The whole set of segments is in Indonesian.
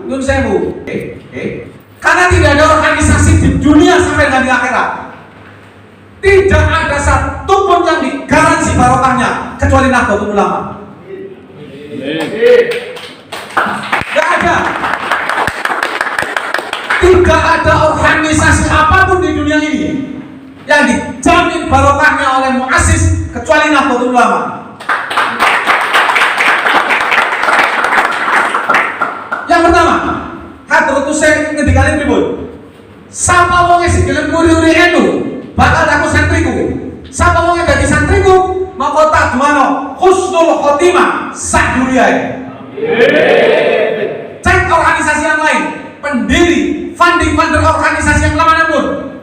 Nun sewu. Karena tidak ada organisasi di dunia sampai dengan di akhirat. Tidak ada satupun yang digaransi barokahnya kecuali Nahdlatul Ulama. Tidak ada. Tidak ada organisasi apapun di dunia ini yang dijamin barokahnya oleh muassis kecuali Nahdlatul Ulama. Yang pertama, Hadratus Syekh ngendikane pripun? Sapa wong sing gelem nguri-uri NU, bakal aku santriku. Sapa wong dadi santriku, maka tak duwano husnul khotimah sak duriyae. Cek organisasi yang lain, pendiri, funding funder organisasi yang manapun,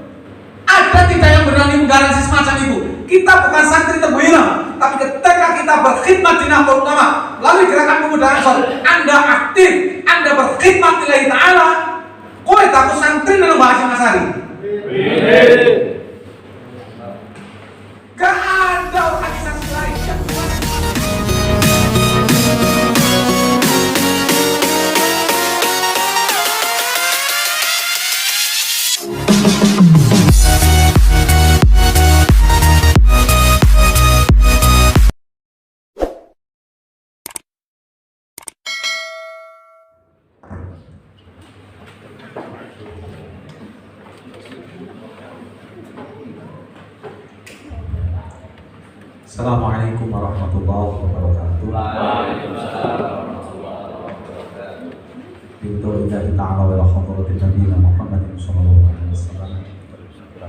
ada tidak yang berani menggaransi semacam itu? Kita bukan santri Teguh Ireng, tapi ketika kita berkhidmat di Nahdlatul Ulama melalui gerakan pemuda Ansor, Anda aktif, Anda berkhidmat lillahi ta'ala, kowe tak santri dalam bahasa Mas Ari. Gak ada organisasi lain yang Assalamualaikum warahmatullahi wabarakatuh. Waalaikumsalam warahmatullahi wabarakatuh. Billahi ta'ala wa hadratin nabiyina Muhammadin sallallahu alaihi wasallam.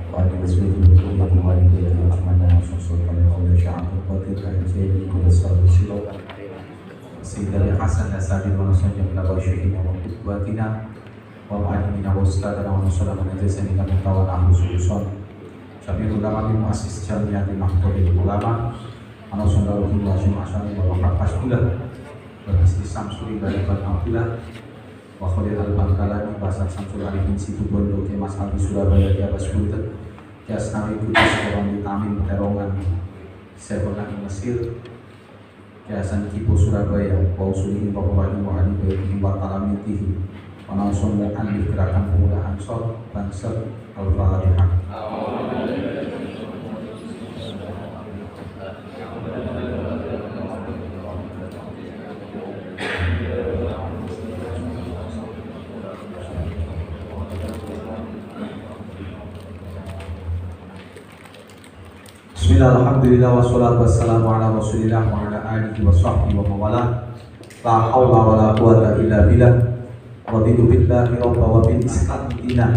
Wa alihi wasahbihi wa alihi ajma'in wa sallallahu alaihi wasallam. Sayyidina Hasan Asadi wa sallallahu alaihi wa qudwatina wa ma'alimina wa ustadana wa sallallahu alaihi wasallam min tawalla ahlusul Syabir ulama bin muassis Jamiatul Nahdlatul Ulama ana sallallahu alaihi wasallam wa hafazullah wa istisam suri barikan Abdullah wa khalil al-Bangkalani bahasa Samsul Arifin Situ Bondo ke Mas Abi Surabaya ke Abbas Buntet ke Asnawi Kudus Orang Tamin Perongan Sekolah Mesir ke Hasan Kipo Surabaya wa usulihi wa pawani wa ali bayi wa talamitihi wa nausun mu'an gerakan pemuda Ansor Bansar Al-Fatihah. Bismillahirrahmanirrahim. Wassalatu wassalamu ala Rasulillah wa ala alihi wa sahbihi wa mawalah. La haula wa la quwwata illa billah. Raditu billahi rabba wa bil islam dina.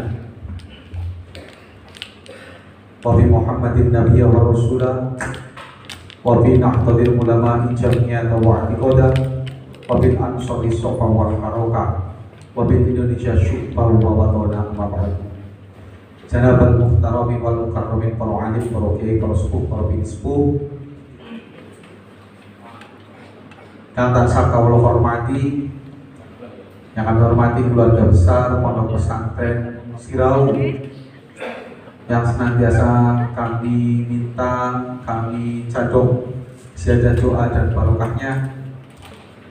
Wa bi Muhammadin nabiyya wa rasulah. Wa bi Nahdlatul Ulama jami'atan wa i'tiqadan. Wa bil ansari safa wal harakah. Wa bil Indonesia syubha wa wadana ma ba'd. Janabal muhtarami wal mukarramin para alim, para kiai, para sepuh, para binispuh yang tansah kawula hormati, yang kami hormati keluarga besar Pondok Pesantren Sirau yang senantiasa kami minta, kami cadong siaga doa dan barokahnya,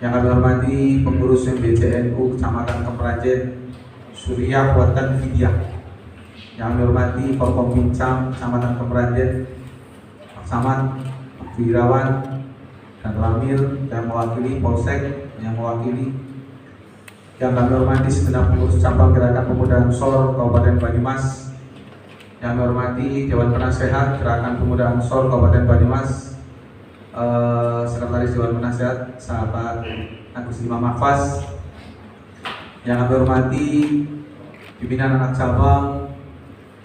yang kami hormati pengurus MBCNU Kecamatan Kemerajen Suriah Watan Fidyah, yang kami hormati Forkom Pincam Kecamatan Kemerajen, Pak Samad, Pak Wirawan, dan Lamir yang mewakili Polsek, yang mewakili, yang kami hormati segenap pengurus cabang Gerakan Pemuda Ansor Kabupaten Banyumas, yang kami hormati Dewan Penasehat Gerakan Pemuda Ansor Kabupaten Banyumas, Sekretaris Dewan Penasehat sahabat Agus Imam Mahfaz, yang kami hormati pimpinan anak cabang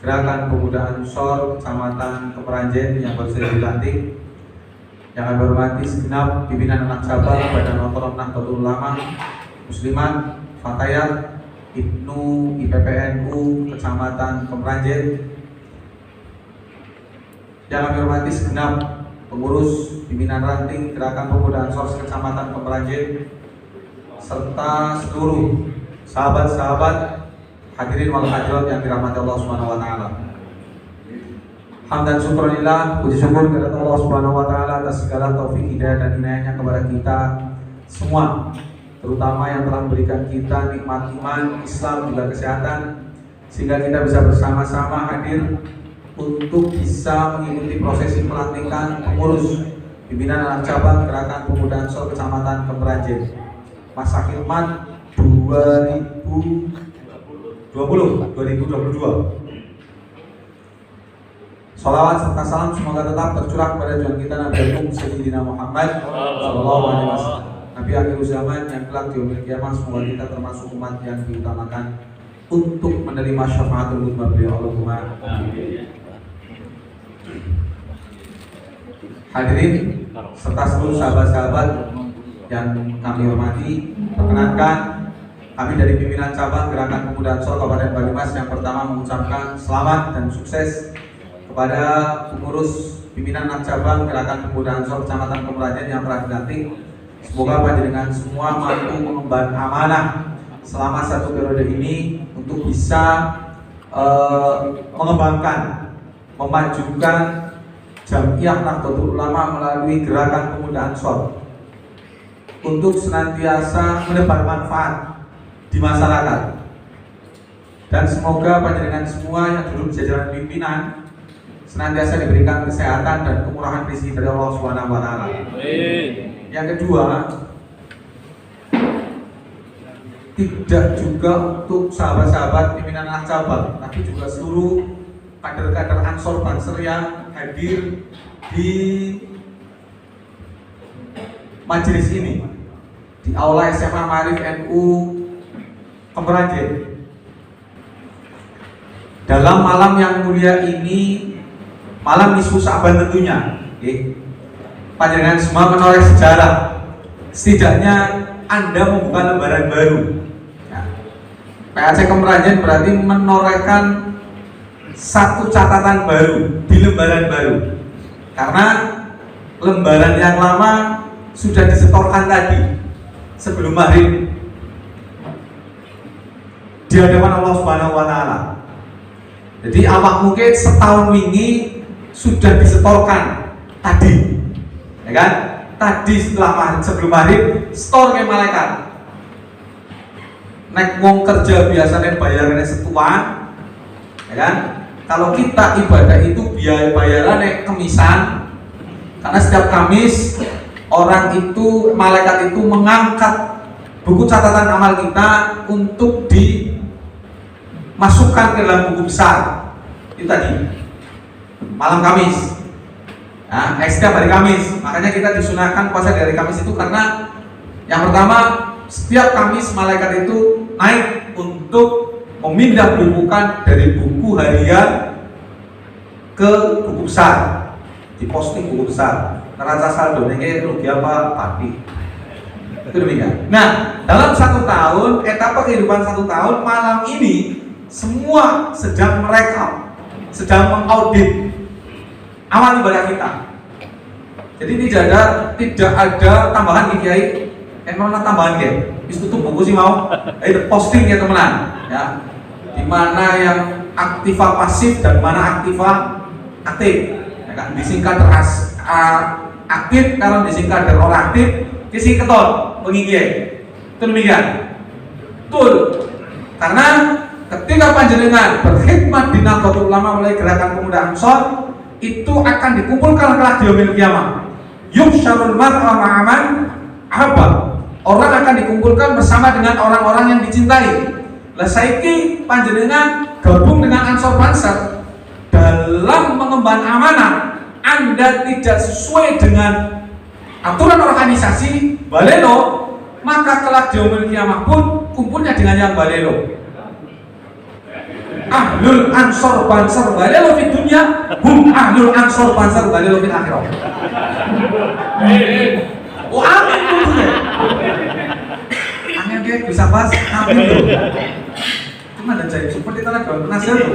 Gerakan Pemuda Ansor Kecamatan Kemerajen yang baru saja dilantik, yang kami hormati segenap pimpinan anak cabang Badan Otonom Nahdlatul Ulama Muslimat Fatayat Ibnu IPPNU Kecamatan Kemerajen, yang kami hormati segenap pengurus pimpinan ranting Gerakan Pemuda Ansor Kecamatan Kemerajen serta seluruh sahabat-sahabat hadirin wal hadirat yang dirahmati Allah Subhanahu wa taala. Hamdan syukurillah, puji syukur kepada Allah Subhanahu wa taala atas segala taufik hidayah dan inayahnya kepada kita semua, terutama yang telah memberikan kita nikmat iman, Islam, juga kesehatan, sehingga kita bisa bersama-sama hadir untuk bisa mengikuti prosesi pelantikan pengurus pimpinan anak cabang Gerakan Pemuda Ansor Kecamatan Kemeranjen masa khidmat 2022. Salawat serta salam semoga tetap tercurah kepada Tuhan kita Nabi Agung Sayyidina Muhammad Sallallahu Alaihi Wasallam, Nabi akhir zaman yang kelak di yaumil qiyamah. Semoga kita termasuk umat yang diutamakan untuk menerima syafaatul uzma beliau. Allahumma amin. Hadirin serta seluruh sahabat-sahabat yang kami hormati, perkenankan kami dari pimpinan cabang Gerakan Pemuda Ansor Kabupaten Banyumas yang pertama mengucapkan selamat dan sukses kepada pengurus pimpinan anak cabang Gerakan Pemuda Ansor Kecamatan Kemeranjen yang telah dilantik. Semoga panjenengan semua mampu mengemban amanah selama 1 periode ini untuk bisa mengembangkan, memajukan Jamiah Nahdlatul Ulama melalui Gerakan Pemuda Ansor untuk senantiasa menebar manfaat di masyarakat. Dan semoga panjenengan semua yang duduk di jajaran pimpinan senantiasa diberikan kesehatan dan kemurahan rezeki dari Allah Subhanahu wa taala. Yang kedua, tidak juga untuk sahabat-sahabat pimpinan anak cabang, tapi juga seluruh kader-kader Ansor Banser yang hadir di majelis ini di Aula SMA Maarif NU Kemeranjen. Dalam malam yang mulia ini, malam nisfu Sa'ban tentunya, panjenengan semua menoreh sejarah. Setidaknya Anda membuka lembaran baru. PAC Kemeranjen berarti menorehkan satu catatan baru di lembaran baru, karena lembaran yang lama sudah disetorkan tadi sebelum maghrib di hadapan Allah Subhanahu wa taala. Jadi awak mungkin setahun ini sudah disetorkan tadi, ya kan? Tadi setelah maghrib, sebelum maghrib, setor ke malaikat. Nek wong kerja biasanya bayarannya setuan, ya kan? Kalau kita ibadah itu biaya bayarannya kemisan, karena setiap Kamis orang itu, malaikat itu mengangkat buku catatan amal kita untuk dimasukkan ke dalam buku besar. Itu tadi malam Kamis. Nah, setiap hari Kamis, makanya kita disunahkan puasa dari Kamis itu karena yang pertama, setiap Kamis malaikat itu naik untuk memindah bukukan dari buku harian ke buku besar, diposting buku besar. Neraca saldo ini rugi apa pati. Itu demikian. Nah, dalam 1 tahun, etapa kehidupan 1 tahun, malam ini semua sedang merekam, sedang mengaudit amal ibadah kita. Jadi tidak ada tambahan Kiai. Nona tambahan Kiai. Bis tutup buku sih mau. Itu posting ya temenan. Ya. Di mana yang aktiva pasif dan mana aktiva aktif. Ya kan? Disingkat aktif, kalau disingkat orang aktif, kisi keton penginggih. Itu demikian. Betul. Karena ketika panjenengan berkhidmat di Nahdlatul Ulama mulai Gerakan Pemuda Ansor, itu akan dikumpulkan kelak di yaumil qiyamah. Yuhsyarul mar'a ma'aman ahabba. Orang akan dikumpulkan bersama dengan orang-orang yang dicintai. Lah saiki panjenengan gabung dengan Ansor Banser dalam mengemban amanah. Anda tidak sesuai dengan aturan organisasi balelo, maka kelak di yaumil qiyamah pun kumpulnya dengan yang balelo. Ahlul Ansor Banser balelo di dunia, hum ahlul Ansor Banser balelo di akhirat. Oh amin tuh ya. Aneh dia bisa pas amin tuh. Cuma ada jadi seperti itu lagi penasihat tuh.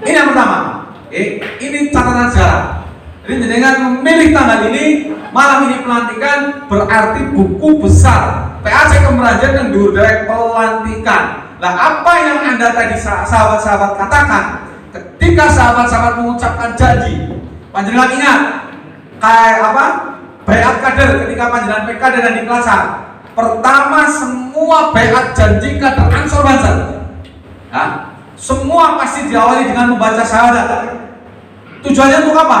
Ini yang pertama. Ini catatan sejarah. Jadi dengan memilih tanggal ini, malam ini pelantikan, berarti buku besar PAC Kemeranjen yang diurus pelantikan. Nah, apa yang Anda tadi sahabat-sahabat katakan ketika sahabat-sahabat mengucapkan janji, panjenengan ingat kayak apa? Baiat kader ketika panjenengan PKD dan di Kelasa. Pertama semua baiat janji kader Ansor Banser. Ya, semua pasti diawali dengan membaca syahadat. Tujuannya untuk apa?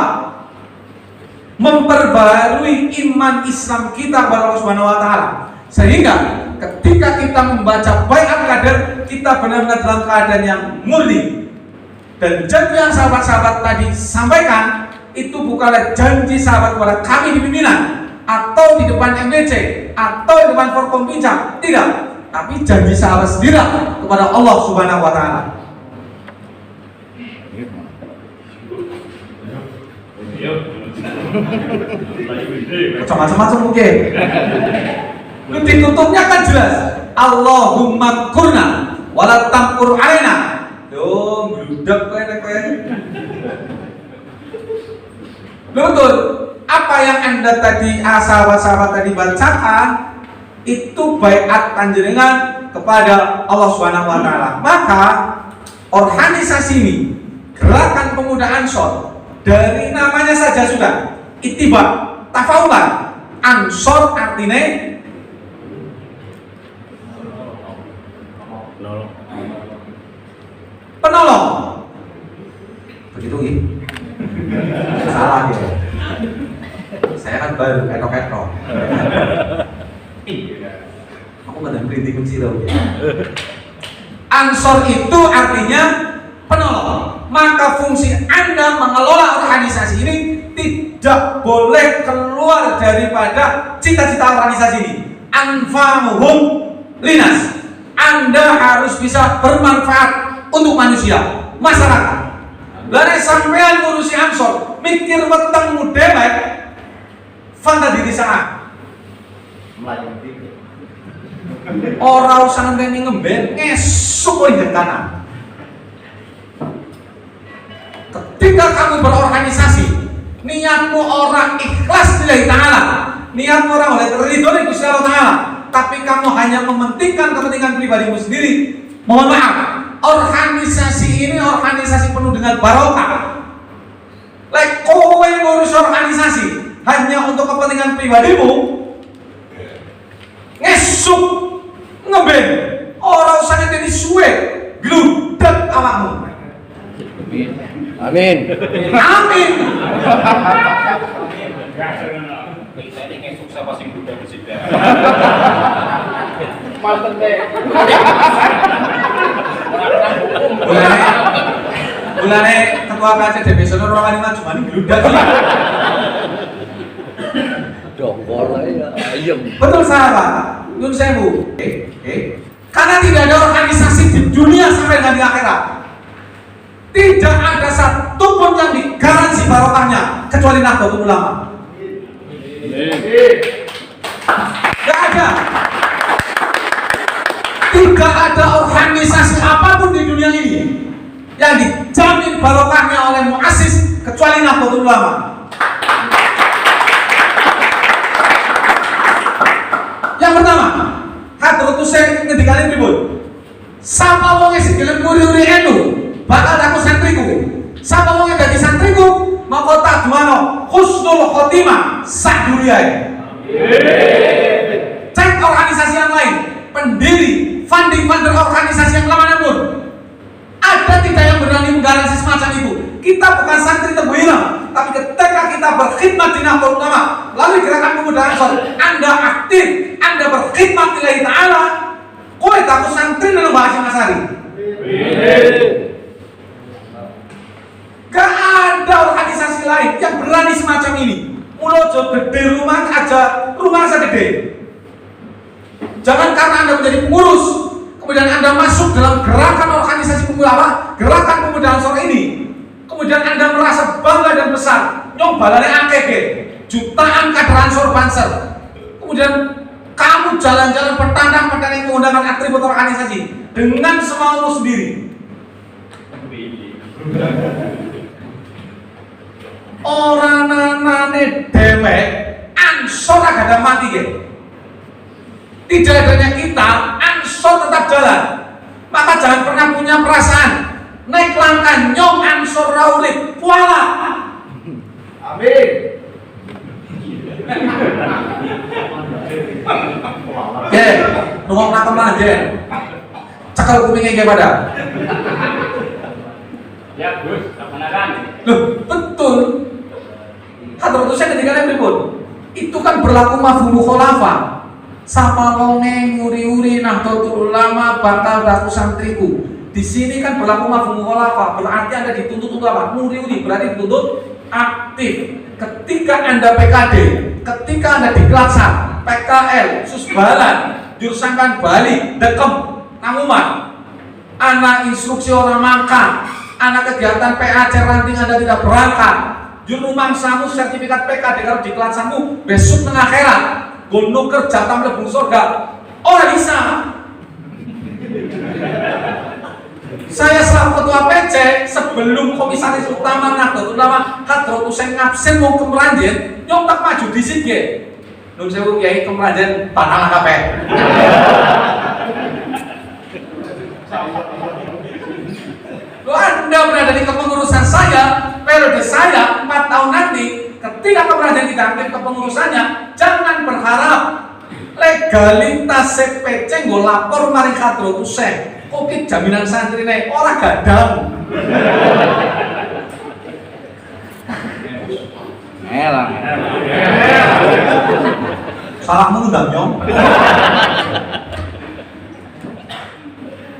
Memperbarui iman Islam kita kepada Allah Subhanahu wa taala. Sehingga ketika kita membaca baiat kader, kita benar-benar dalam keadaan yang murni. Dan janji yang sahabat-sahabat tadi sampaikan itu bukanlah janji sahabat kepada kami di pimpinan atau di depan MBC atau di depan Forkompinjam, tidak, tapi janji sahabat sendiri kepada Allah Subhanahu wa taala. Macam-macam mungkin. Ditutupnya kan jelas. Allahumma kurna wala tamkur alaina. Dong, bludak kowe. Betul. Apa yang Anda tadi sahabat-sahabat tadi bacakan itu baiat panjenengan kepada Allah Subhanahu wa taala. Maka organisasi ini, Gerakan Pemuda Ansor, dari namanya saja sudah ittiba, tafaulan. Ansor artinya penolong. Begitu ya? Salah dia. Saya kan baru etok-etok. Aku nggak ada kritik kunci loh. Ansor itu artinya penolong. Maka fungsi Anda mengelola organisasi ini tidak boleh keluar daripada cita-cita organisasi ini. Anfa'uhum linas. Anda harus bisa bermanfaat untuk manusia, masyarakat. Lalu sampean ngurusi Ansor, mikir weteng mudemek, fanta diri sangat. Orang usah ngenteni ngemben, ngesuk kowe kanan. Ketika kamu berorganisasi, niatmu orang ikhlas lillahi ta'ala, niatmu orang oleh ridho dari Gusti Allah Ta'ala, tapi kamu hanya mementingkan kepentingan pribadimu sendiri, mohon maaf, organisasi ini organisasi penuh dengan barokah. Like kowe ngurus organisasi hanya untuk kepentingan pribadimu, ngesuk, ngeben, orang usah ngenteni suwe, gludak awakmu. Amin. Amin. Kita ini ngesuk siapa sih udah presiden. Manten deh. Bulane ketua KCDP sono ruangan lima cuma gludak. Dongkol ya, ayam. Betul sahabat. Nun sewu. Karena tidak ada organisasi di dunia sampai dengan di akhirat, tidak ada satupun yang digaransi barokahnya kecuali Nahdlatul Ulama. Tidak ada. Tidak ada organisasi apapun di dunia ini yang dijamin barokahnya oleh muassis kecuali Nahdlatul Ulama. Yang pertama, Hadratus Syekh ngendikane pripun? Sapa wong sing gelem nguri-uri enu, bakal aku santriku. Sapa wong dadi santriku, maka tak duwano husnul khotimah sak duriyae. Cek organisasi yang lain, pendiri, funding father organisasi yang mana pun, ada tidak yang berani menggaransi semacam itu. Kita bukan santri Tebu Ireng, tapi ketika kita berkhidmat di Nahdlatul Ulama melalui Gerakan Pemuda Ansor, Anda aktif, Anda berkhidmat lillahi ta'ala, kowe tak santri dalam bahasa Mas Ari. Gak ada organisasi lain yang berani semacam ini. Mulo gede rumah aja, rumah saya gede. Jangan karena Anda menjadi pengurus, kemudian Anda masuk dalam gerakan organisasi pemuda, Gerakan Pemuda Ansor ini, kemudian Anda merasa bangga dan besar, nyobalane akeh jutaan kader Ansor Banser. Kemudian kamu jalan-jalan petandang-petandang menggunakan atribut organisasi dengan semaumu sendiri. Orang nanane dewek Ansor agak ada mati ya. Tidak adanya kita, Ansor tetap jalan. Maka jangan pernah punya perasaan naik langkah nyong Ansor raurip kuala. Amin. Oke, nunggu nakem aja. Cekal kupingnya kayak pada. Ya, Gus, kebenaran. Loh, betul. Hadratusnya ketika berikut. Itu kan berlaku mafhum mukhalafah. Sama wonge nguri-uri Nahdlatul Ulama bakal daku santriku. Di sini kan berlaku mafhum mukhalafah, berarti Anda dituntut untuk apa? Nguri-uri, berarti dituntut aktif. Ketika Anda PKD, ketika Anda di Kelaksan, PKL, Susbalan, jurusankan Bali, Dekem, Nanguman, anak instruksi orang makan, anak kegiatan PAC ranting Anda tidak berangkat, jurumang samu sertifikat PKD kalau di Kelaksanmu, besok tengah akhirat, gono kerja tamu lebung surga, orang bisa. Saya selaku ketua PC sebelum komisaris utama Nahdlatul Ulama Hadratus Syekh ngabsen mau ke Meranjen nyontak maju di sini. Nun sewu kiai ke Meranjen tanah kabeh. Lo Anda berada di kepengurusan saya, periode saya 4 tahun nanti, ketika ke Meranjen tidak aktif kepengurusannya, jangan berharap legalitas CPC nggo lapor mari Hadratus Syekh. Oke, jaminan santri nih, orang gadang. Elang. Salahmu enggak nyong?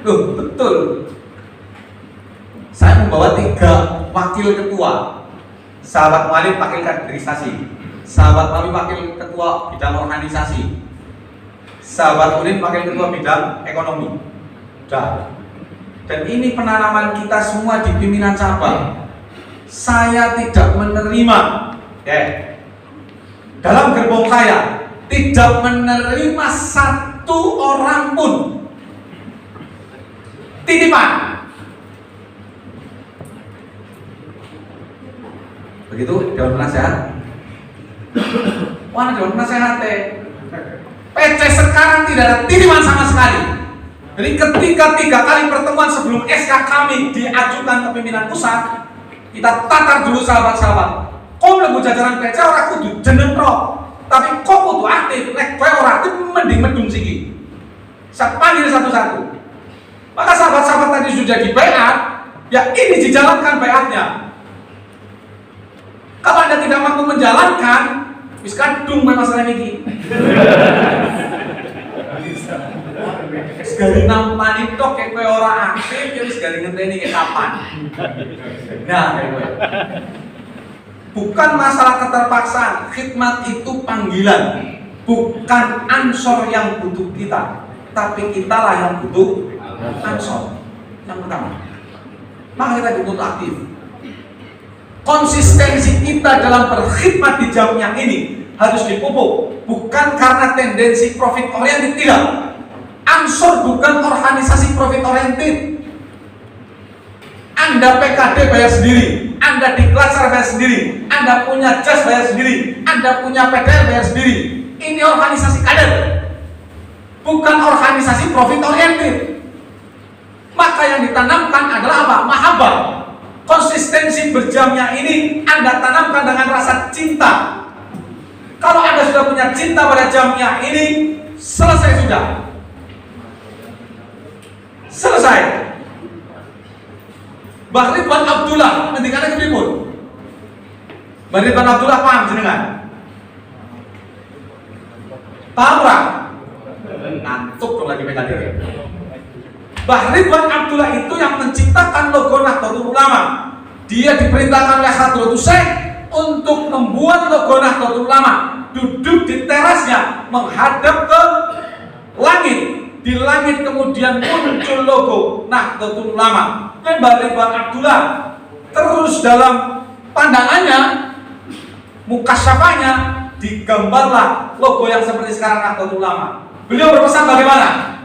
Loh, betul. Saya membawa 3 wakil ketua. Sahabat Malik wakil kaderisasi, sahabat Malik wakil ketua bidang organisasi, sahabat Udin wakil ketua bidang ekonomi. Dan ini penanaman kita semua di pimpinan cabang. Saya tidak menerima, dalam gerbong saya tidak menerima satu orang pun titipan. Begitu Dewan Penasehat. Mana Dewan Penasehat? PC sekarang tidak ada titipan sama sekali. Jadi ketika 3 kali pertemuan sebelum SK kami diajukan ke pimpinan pusat, kita tatar dulu sahabat-sahabat. Kau mlebu jajaran PC ora kudu jeneng pro, tapi kau kudu aktif. Nek kowe ora aktif mending medung siki. Saya panggil satu-satu. Maka sahabat-sahabat tadi sudah di baiat, ya ini dijalankan baiatnya. Kalau Anda tidak mampu menjalankan, wis kadung masalah ini. Segala nampani tok kayak kowe ora aktif, ya wis gak ngenteni kayak kapan. Nah, kayak kowe. Bukan masalah keterpaksaan, khidmat itu panggilan. Bukan ansor yang butuh kita, tapi kitalah yang butuh ansor. Yang pertama. Maka kita butuh aktif. Konsistensi kita dalam berkhidmat di jamiah ini harus dipupuk, bukan karena tendensi profit oriented, tidak. Ansor bukan organisasi profit oriented. Anda PKD bayar sendiri, Anda di Klatsar bayar sendiri, Anda punya jas bayar sendiri, Anda punya PDL bayar sendiri. Ini organisasi kader, bukan organisasi profit oriented. Maka yang ditanamkan adalah apa? Mahabbah. Konsistensi berjamiah ini Anda tanamkan dengan rasa cinta. Kalau Anda sudah punya cinta pada jamiah ini, selesai sudah. Selesai. Mbah Ridwan Abdullah ngendikane pripun? Mbah Ridwan Abdullah paham jenengan? Paham ora? Ngantuk dong lagi PKD. Mbah Ridwan Abdullah itu yang menciptakan logo Nahdlatul Ulama. Dia diperintahkan oleh Hadratus Syekh untuk membuat logo Nahdlatul Ulama, duduk di terasnya menghadap ke langit. Di langit kemudian muncul logo Nahdlatul Ulama. Dan Mbah Ridwan Abdullah terus dalam pandangannya, mukasyafahnya, digambarlah logo yang seperti sekarang Nahdlatul Ulama. Beliau berpesan bagaimana?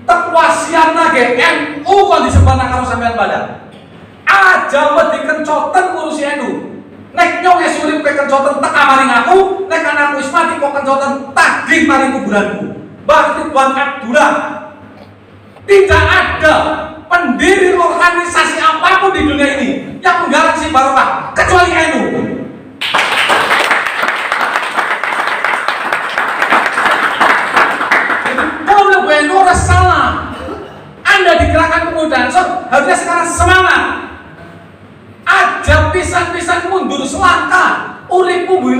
Tekwasian nage NU kok disebut karo sampean badan. Aja wedi kencoten ngurusi NU. Nek nyong esurip pe kencoten tak maring aku, nek anakku wis mati kok kencoten tagih maring kuburanku. Mbah Ridwan Abdullah tidak ada pendiri organisasi apapun di dunia ini yang menggaransi barokah kecuali NU.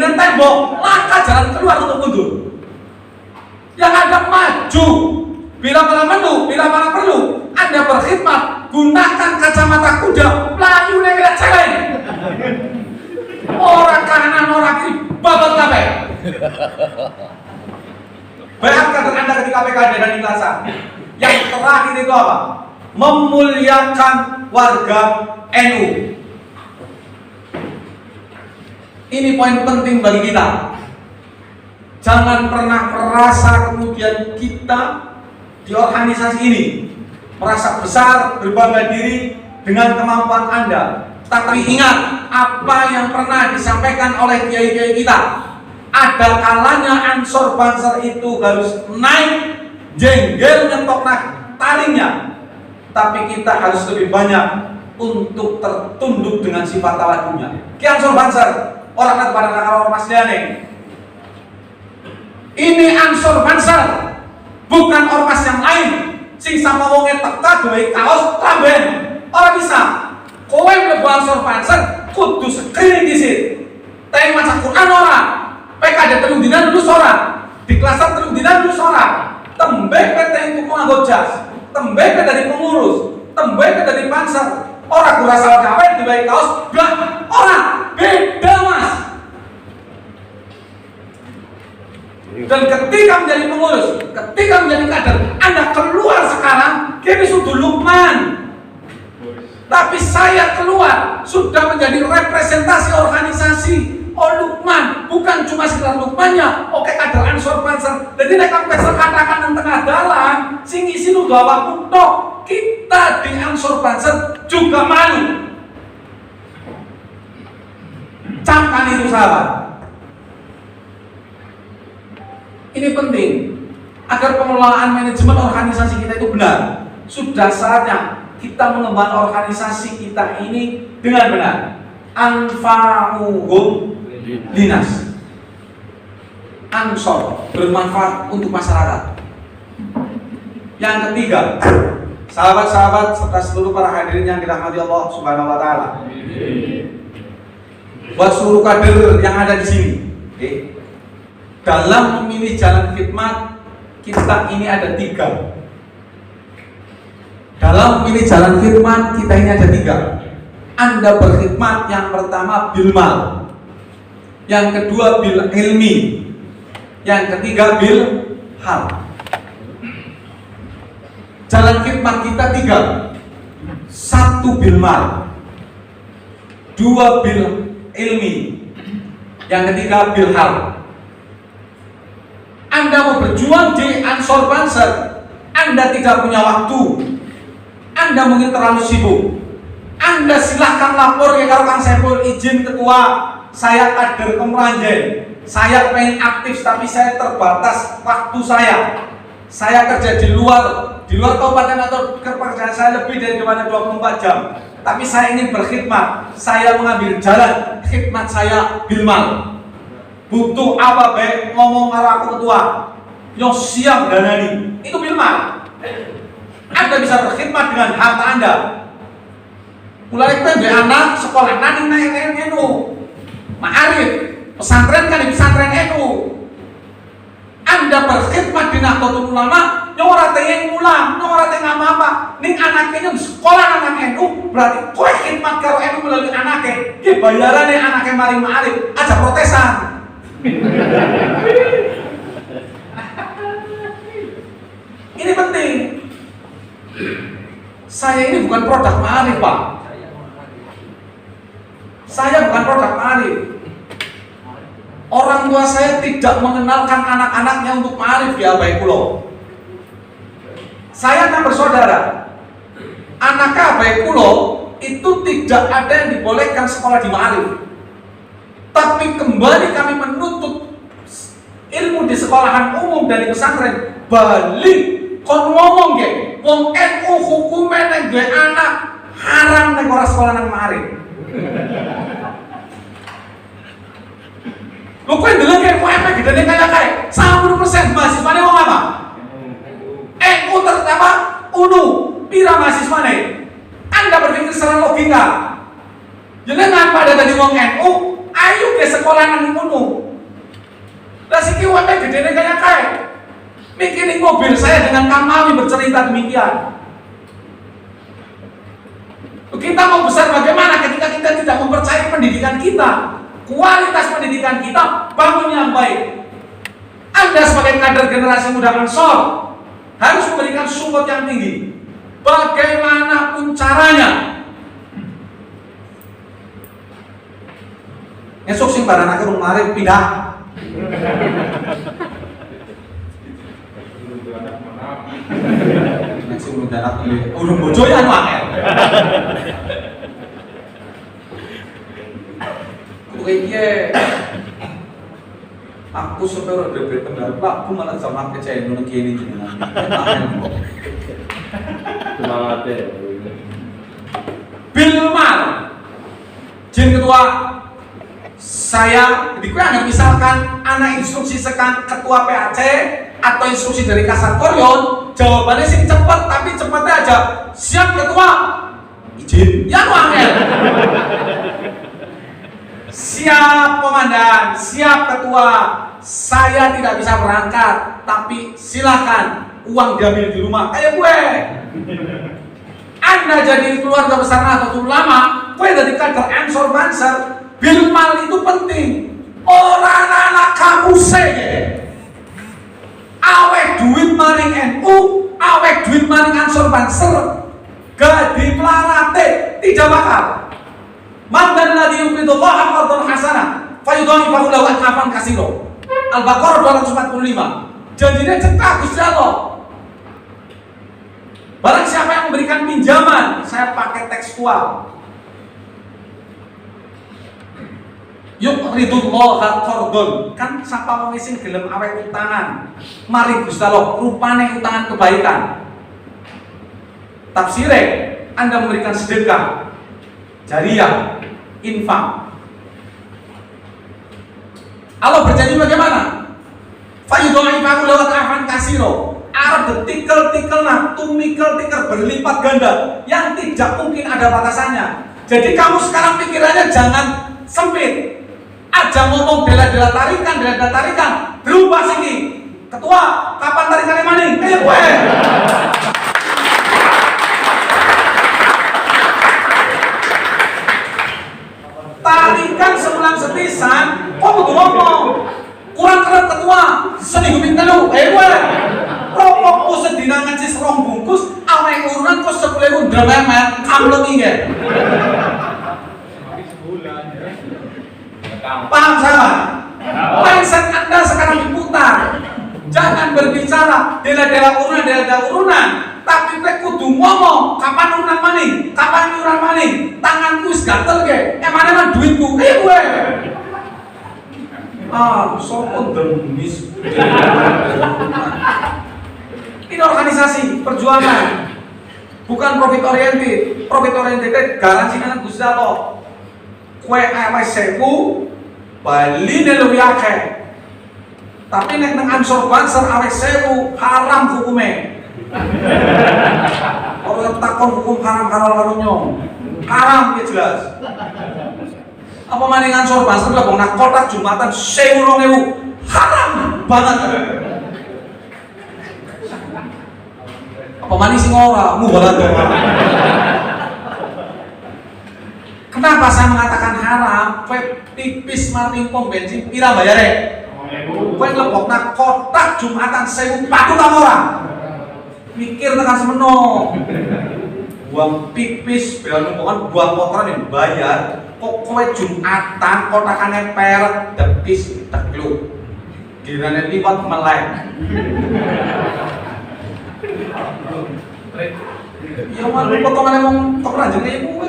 dengan tembok, maka jalan keluar untuk mundur. Yang ada maju, bila mana perlu, Anda berkhidmat, gunakan kacamata kuda, melayu negara celeng. Orang kanan, orang kiri, babak kabeh. Bayangkan Anda ketika PKD dan ikhlasan. Yang terakhir itu apa? Memuliakan warga NU. Ini poin penting bagi kita. Jangan pernah merasa kemudian kita di organisasi ini merasa besar, berbangga diri dengan kemampuan Anda. Tapi ingat apa yang pernah disampaikan oleh kiai-kiai kita. Ada kalanya Ansor Banser itu harus naik jenggel nyentok taringnya. Tapi kita harus lebih banyak untuk tertunduk dengan sifat tawadunya. Ki Ansor Banser orang kepada nakal Mas Liane. Ini Ansor Banser, bukan ormas yang lain. Sing sama wonge teka duwe kaos tramben. Ora bisa. Kowe mlebu Ansor Banser kudu screening dhisik. Teng maca Quran ora. PKD telung dina lulus ora. Di klasan telung dina lulus ora. Tembe PT itu nganggo jas. Tembe dari pengurus. Tembe dari Banser. Ora gura asal gawe duwe kaos blak. Ora. Beda Mas. Dan ketika menjadi pengurus, ketika menjadi kader, Anda keluar sekarang, kini sudah Lukman. Tapi saya keluar, sudah menjadi representasi organisasi. Oh Lukman, bukan cuma sekedar Lukmannya. Oke kader Ansor Banser. Jadi mereka pesel katakan yang tengah dalam, sing isi lu gawa kutok. Kita di Ansor Banser juga malu. Camkan itu sahabat. Ini penting agar pengelolaan manajemen organisasi kita itu benar. Sudah saatnya kita mengembangkan organisasi kita ini dengan benar. Anfa'uhum linas. Ansor bermanfaat untuk masyarakat. Yang ketiga, sahabat-sahabat serta seluruh para hadirin yang dirahmati Allah Subhanahu wa taala. Buat seluruh kader yang ada di sini, dalam memilih jalan khidmat kita ini ada 3. Dalam memilih jalan khidmat kita ini ada 3. Anda berkhidmat yang pertama bil mal, yang kedua bil ilmi, yang ketiga bil hal. Jalan khidmat kita 3. 1 bil mal, 2 bil ilmi, yang ketiga bil hal. Anda mau berjuang di Ansor Banser, Anda tidak punya waktu, Anda mungkin terlalu sibuk. Anda silahkan lapor ya kalau Kang Saiful izin ketua, saya kader Kemeranjen, saya pengen aktif tapi saya terbatas waktu saya. Saya kerja di luar kabupaten atau pekerjaan saya lebih dari 24 jam. Tapi saya ingin berkhidmat, saya mengambil jalan khidmat saya bilmal. Butuh apa baik ngomong karo aku ketua yang siap danani itu bilmal. Anda bisa berkhidmat dengan harta Anda. Mulai dari anak sekolah nani naik NU, ma'arif pesantren kan di pesantren NU. Anda berkhidmat di Nahdlatul Ulama nyora teh ngulang, nyora teh apa-apa. Ning anaknya yang sekolah anak NU berarti kowe khidmat karo NU melalui anaknya. Ki bayarane anaknya mari ma'arif aja protesan. Ini penting. Saya ini bukan produk ma'arif, Pak. Saya bukan produk ma'arif. Orang tua saya tidak mengenalkan anak-anaknya untuk ma'arif di Abai Kulo. Saya kan bersaudara. Anak Abai Kulo itu tidak ada yang dibolehkan sekolah di ma'arif. Tapi kembali kami menuntut ilmu di sekolahan umum dan di pesantren. Balik kon ngomong ge, wong NU hukume nek duwe anak haram nek ora sekolah nang ma'arif. Lu kowe ndelok ke UMP gedene kaya kae, 90% mahasiswane wong apa? NU terutama UNU, pira mahasiswane? Anda berpikir secara logika. Jenengan pada tadi wong NU, ayo ke sekolah nang ngono. Lah siki wae gedene kayak kae. Mikirin mobil saya dengan Kamawi bercerita demikian. Kita mau besar bagaimana ketika kita tidak mempercayai pendidikan kita, kualitas pendidikan kita, bangun yang baik. Anda sebagai kader generasi muda Ansor harus memberikan support yang tinggi. Bagaimanapun caranya. Esok sing barang akhir kemarin pindah. Nasi belum darat urung bojo ya angel. Kuwi piye? Aku supaya berbeda pendapat, aku malah sama kecewa nang kene jenengan. Semangat ya. Bilmal. Jin ketua saya, jadi gue misalkan anak instruksi sekan ketua PAC atau instruksi dari Kasat Koryon, jawabannya sih cepet, tapi cepetnya aja. Siap ketua, izin, ya angel. Siap komandan, siap ketua. Saya tidak bisa berangkat, tapi silakan uang diambil di rumah. Kayak gue. Anda jadi keluarga besar Nahdlatul Ulama, gue jadi kader Ansor Banser. Bilmal itu penting. Orang anak kamu saya. Awek duit maring NU, awek duit maring Ansor Banser. Gadi melarate tidak bakal. Mandan ladhi yufidullah aqadun hasanah fayudhani fahulahu adhafan kasiro. Al-Baqarah 245. Janjinya cekak Gusti Allah. Barang siapa yang memberikan pinjaman, saya pakai tekstual. Yuqridullaha qardun. Kan sapa wong sing gelem awake utangan. Mari Gusti Allah rupane utangan kebaikan. Tafsire, Anda memberikan sedekah, jariyah, infak. Allah berjanji bagaimana? Fayudhaifahu lahu adhafan kasiro. Arab detikel-tikel nah, tumikel-tikel berlipat ganda yang tidak mungkin ada batasannya. Jadi kamu sekarang pikirannya jangan sempit. Aja ngomong bela-bela tarikan, berubah sini. Ketua, kapan tarikannya maning? Kayak gue. Tarikan sebulan sepisan, kok butuh ngomong? Kurang keren ketua, seminggu pintelu, gue. Rokokku sedina ngaji serong bungkus, awake urunan kok 10.000 drememen, kamleng inge. Paham sahabat? Mindset Anda sekarang diputar. Jangan berbicara dela-dela urunan, tapi kowe kudu ngomong kapan urunan maning, kapan urunan maning. Tanganku wis gatel ge, emane duitku kayak gue. Sopo demis. Ini organisasi perjuangan, bukan profit oriented. Profit oriented garansi nang Gusti Allah. Kue awake sewu, bali luwih akeh. Tapi nek nang Ansor Banser awake sewu haram hukume. Ora takon hukum haram karo nyong. Haram ya jelas. Apa maning Ansor Banser lah bang nak kotak Jumatan 1.000 haram banget. Apa maning sing ora mubalat. Kenapa saya mengatakan haram? Kowe tipis marting pom bensin pira bayare? Kowe nglebokna kotak Jumatan 1.000 patut ta ora? Mikir tekan semeno. Buang pipis bela numpokan buang kotoran yang bayar. Kok kowe Jumatan kotakane peret depis tegluk. Girane liwat melek. Ya malu potongan emang tokoran jenenge kowe.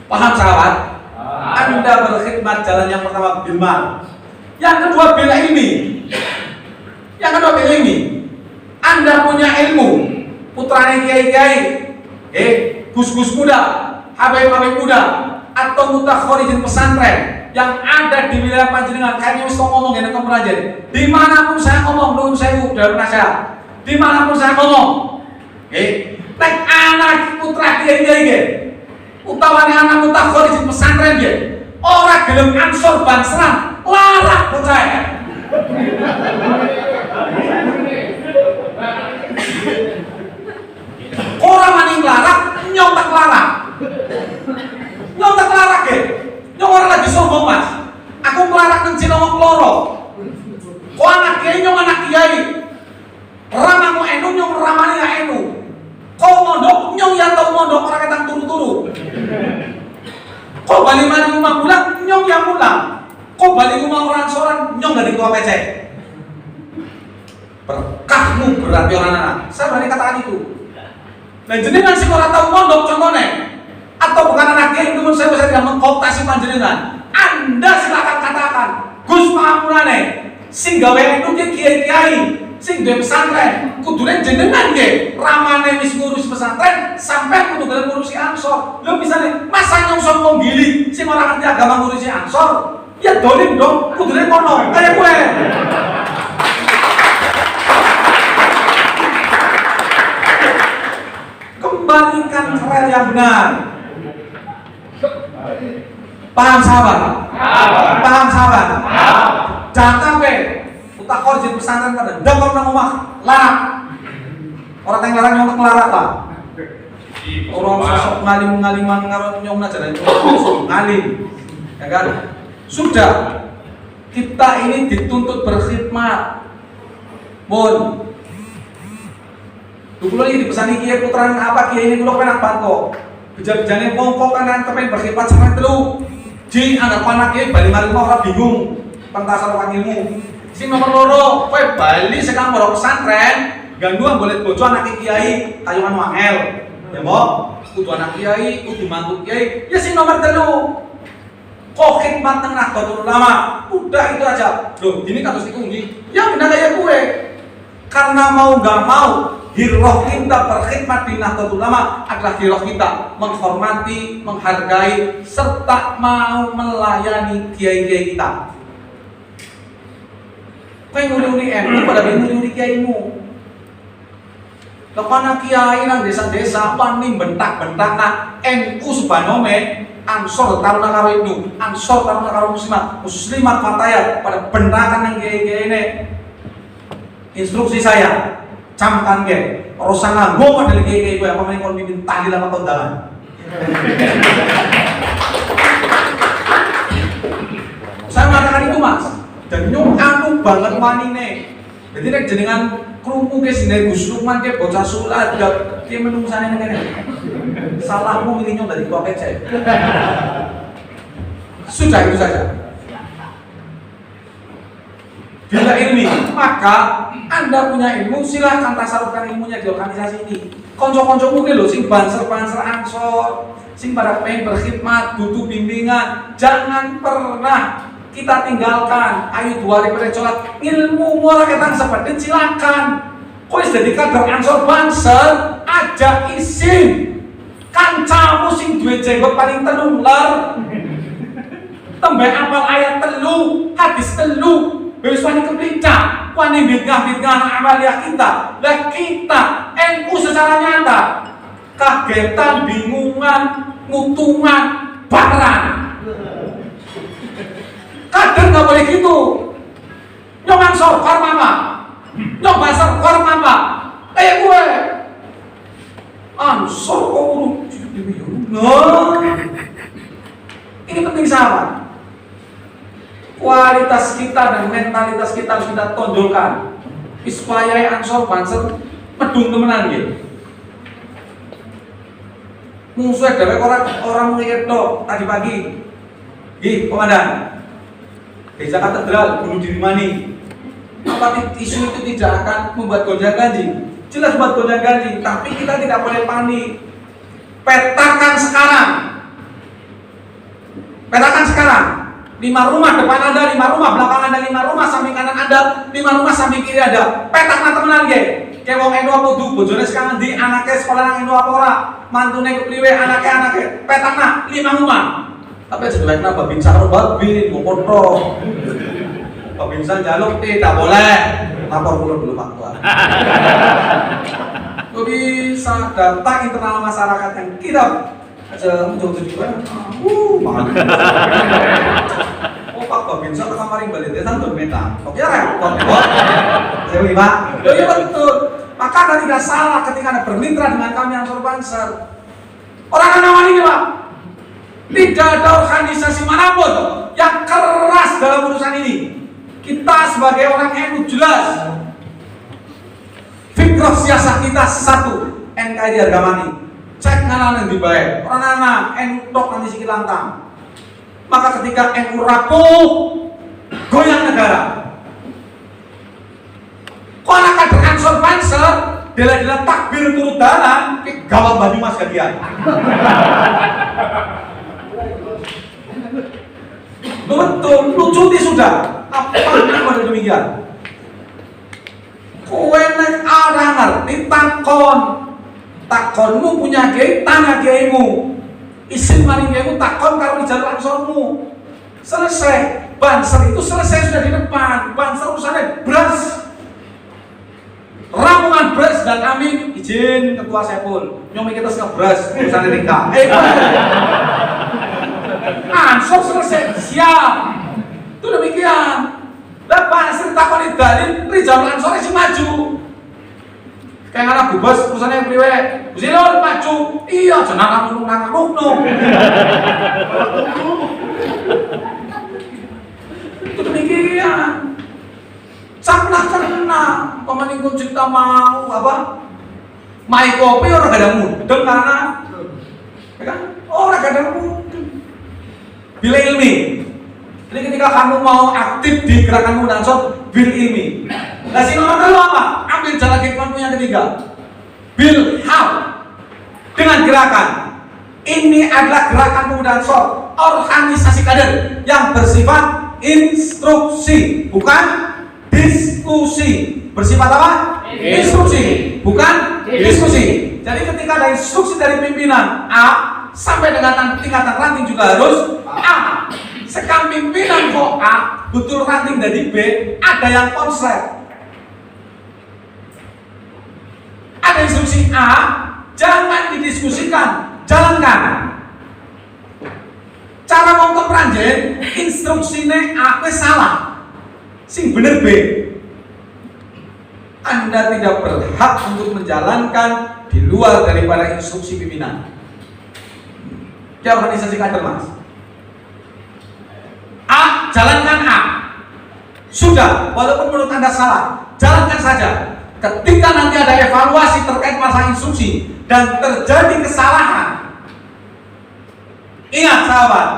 Paham sahabat? Anda berkhidmat jalan yang pertama Bilmal. Yang kedua bela ilmi. Anda punya ilmu, putranya kiai-kiai, gus-gus muda, habib-habib muda, atau mutakhorijin pesantren yang ada di wilayah panjenengan. Kayaknya wis ngomong ngene ke pengajian. Dimanapun saya ngomong, nuwun sewu dari nasihat. Dimanapun saya ngomong, nek anak putra kiai-kiai, utawane anak mutakhir di pesantren nggih ora gelem ansor banseran larak bocah. Ora maning larak nyong tak larak. Nyong tak larak nggih. Nyong ora lagi sombong Mas. Aku nglarak nang Cilongok loro. Kok anak kiai nyong anak kiai. Ramamu enu nyong ramane gak enu. Kau mondok nyong yang tau mondok ora ketang turu-turu. Kau bali mari rumah pulang nyong yang pulang. Kau bali rumah orang soran nyong dari ketua PC. Berkahmu berarti orang anak. Saya berani katakan itu. Nah jenengan sing ora tau mondok contohnya atau bukan anak kiai itu saya bisa tidak mengkooptasi panjenengan. Anda silakan katakan Gus pangampunane sing gawe itu kiai-kiai sing duwe pesantren kudune jenengan nggih ramane wis ngurus pesantren sampai kudu gelem ngurusi ansor. Lho misale masa nyong sombong gili sing ora ngerti agama ngurusi ansor ya dolim dong kudune kono kaya kowe. Kembalikan rel yang benar. Paham sahabat? Paham sahabat? Jangan sampai utak di pesantren pada dongkong nang omah larang. Orang yang larang nyong ngelarat lah. Orang sosok ngalim-ngaliman ngarot nyong aja dan ngalim. Ya kan? Sudah. Kita ini dituntut berkhidmat. Bon. Dulu lagi dipesani kiai putra apa kiai ini kulo penak bantu. Beja-bejane pongkok kanan kepen berkhidmat sama telu. Ji anak anak kiai bali mari ora bingung. Pentasar wangilmu. Sing nomor loro, kowe bali sekang pondok pesantren, gangguan boleh bojo anak kiai, kayuan wangel. Ya mo, kudu anak kiai, kudu mantu kiai. Ya sing nomor 3. Kok khidmat nang Nahdlatul Ulama. Udah itu aja. Loh, ini kados iku nggih. Ya benar kaya kowe. Karena mau enggak mau, hiroh kita berkhidmat di Nahdlatul Ulama adalah hiroh kita menghormati, menghargai serta mau melayani kiai-kiai kita. Kau nguri-nguri NU pada nguri-nguri kiaimu. Lepana kiai nang desa-desa wani bentak-bentak nak NU sebanome ansor taruna karo itu, ansor taruna karo muslimat fatayat pada bentakan yang kiai-kiai ini. Instruksi saya, camkan ke, urusan nganggo pada kiai-kiai gue apa main kon mimpin tahlil apa kondangan. Saya mengatakan itu Mas. Dan nyong anu banget wanine. Jadi nek jenengan krungu ke sine Gus Lukman ke bocah sulat dia menungsane ngene. Salahmu milih nyong dari ketua PC. Sudah itu saja. Bila ilmi, maka Anda punya ilmu silahkan tasarufkan ilmunya di organisasi ini. Konco-koncomu ke lho sing banser-banser ansor, sing pada pengen berkhidmat, butuh bimbingan, jangan pernah kita tinggalkan. Ayo 2 hari sholat ilmu muara ketang seperti silakan. Kau jadi kader ansor banser aja isin kancamu sing duwe jenggot paling telular tembe apal ayat telu hadis telu wis wani keplincak wani bid'ah amaliyah kita. Lah kita NU secara nyata kagetan bingungan ngutungan baran. Kader nggak boleh gitu. Nyong ansor kor mama, nyong basar kor mama. Kayak gue ansor kok urut no. Ini penting sahabat. Kualitas kita dan mentalitas kita harus kita tonjolkan. Supaya ansor banser medung temenan gitu. Musuh dewek orang mengingat dok tadi pagi. Ih, komandan. Desa katedral bunuh diri mani. Apa isu itu tidak akan membuat gonjang-ganjing? Jelas buat gonjang-ganjing, tapi kita tidak boleh panik. Petakan sekarang. Petakan sekarang. 5 rumah depan Anda, 5 rumah belakang Anda, 5 rumah samping kanan Anda, 5 rumah samping kiri Anda. Petakna temenan nggih. Kayak wong NU apa du, bojone sekarang di anaknya sekolah nang NU apa ora? Mantune kepriwe anaknya. Petakna 5 rumah. Tapi jeleknya babin sakro babin, mau foto. Babin sang jaluk tidak boleh. Lapor dulu Pak Tua. Itu bisa data internal masyarakat yang kita Aja mencoba juga. Makan. Oh Pak Babinsa ke kamar yang balik datang bermeta. Oke repot ya. Saya Pak. Iya betul. Maka Anda tidak salah ketika Anda bermitra dengan kami Ansor Banser. Orang Anawan ini Pak, tidak ada organisasi manapun yang keras dalam urusan ini. Kita sebagai orang NU jelas. Fikroh siasat kita satu, NKRI harga mati. Cek nganan yang dibaik. Orang anak NU tok nanti sikit lantang. Maka ketika NU rapuh, goyang negara. Kok anak kader Ansor Banser, dela-dela takbir turut dalan, gawat Banyumas kalian. Betul, lucuti sudah. Apa ada demikian? Kowe nek ora ngerti takonmu punya kiai, tanya kiaimu. Isin maring kiaimu takon karo jalur Ansormu. Selesai. Banser itu selesai sudah di depan. Banser urusannya beras. Ramungan beras dan kami izin Ketua Sepul. Nyomi kita suka beras urusannya nikah. Ansor selesai, siap. Itu demikian. Lah Banser takoni dalil, Rizal Ansor sing maju. Kayak anak bubas urusannya priwe. Busilon maju. Iya, jeneng kamu nang itu demikian. Cakna pemeningku cipta mau apa? Mai kopi orang gak ada mudeng karena ya kan? Orang gak ada mudeng. Bil ilmi. Jadi ketika kamu mau aktif di gerakan Muda Ansor, bil ilmi. Nah si nomor kedua apa? Ambil jalan hikmahmu yang ketiga. Bil hal. Dengan gerakan. Ini adalah gerakan Muda Ansor, organisasi kader yang bersifat instruksi, bukan diskusi. Bersifat apa? Instruksi, bukan diskusi. Jadi ketika ada instruksi dari pimpinan A sampai dengan tingkatan ranting juga harus A. Sekarang pimpinan kok A, betul ranting dari B, ada yang konslet. Ada instruksi A, jangan didiskusikan, jalankan. Cara ngomong peranjen, instruksinya A salah, sing bener B. Anda tidak berhak untuk menjalankan di luar daripada instruksi pimpinan. Ya organisasi kader mas. A, jalankan A. Sudah, walaupun menurut Anda salah, jalankan saja. Ketika nanti ada evaluasi terkait masalah instruksi dan terjadi kesalahan, ingat sahabat,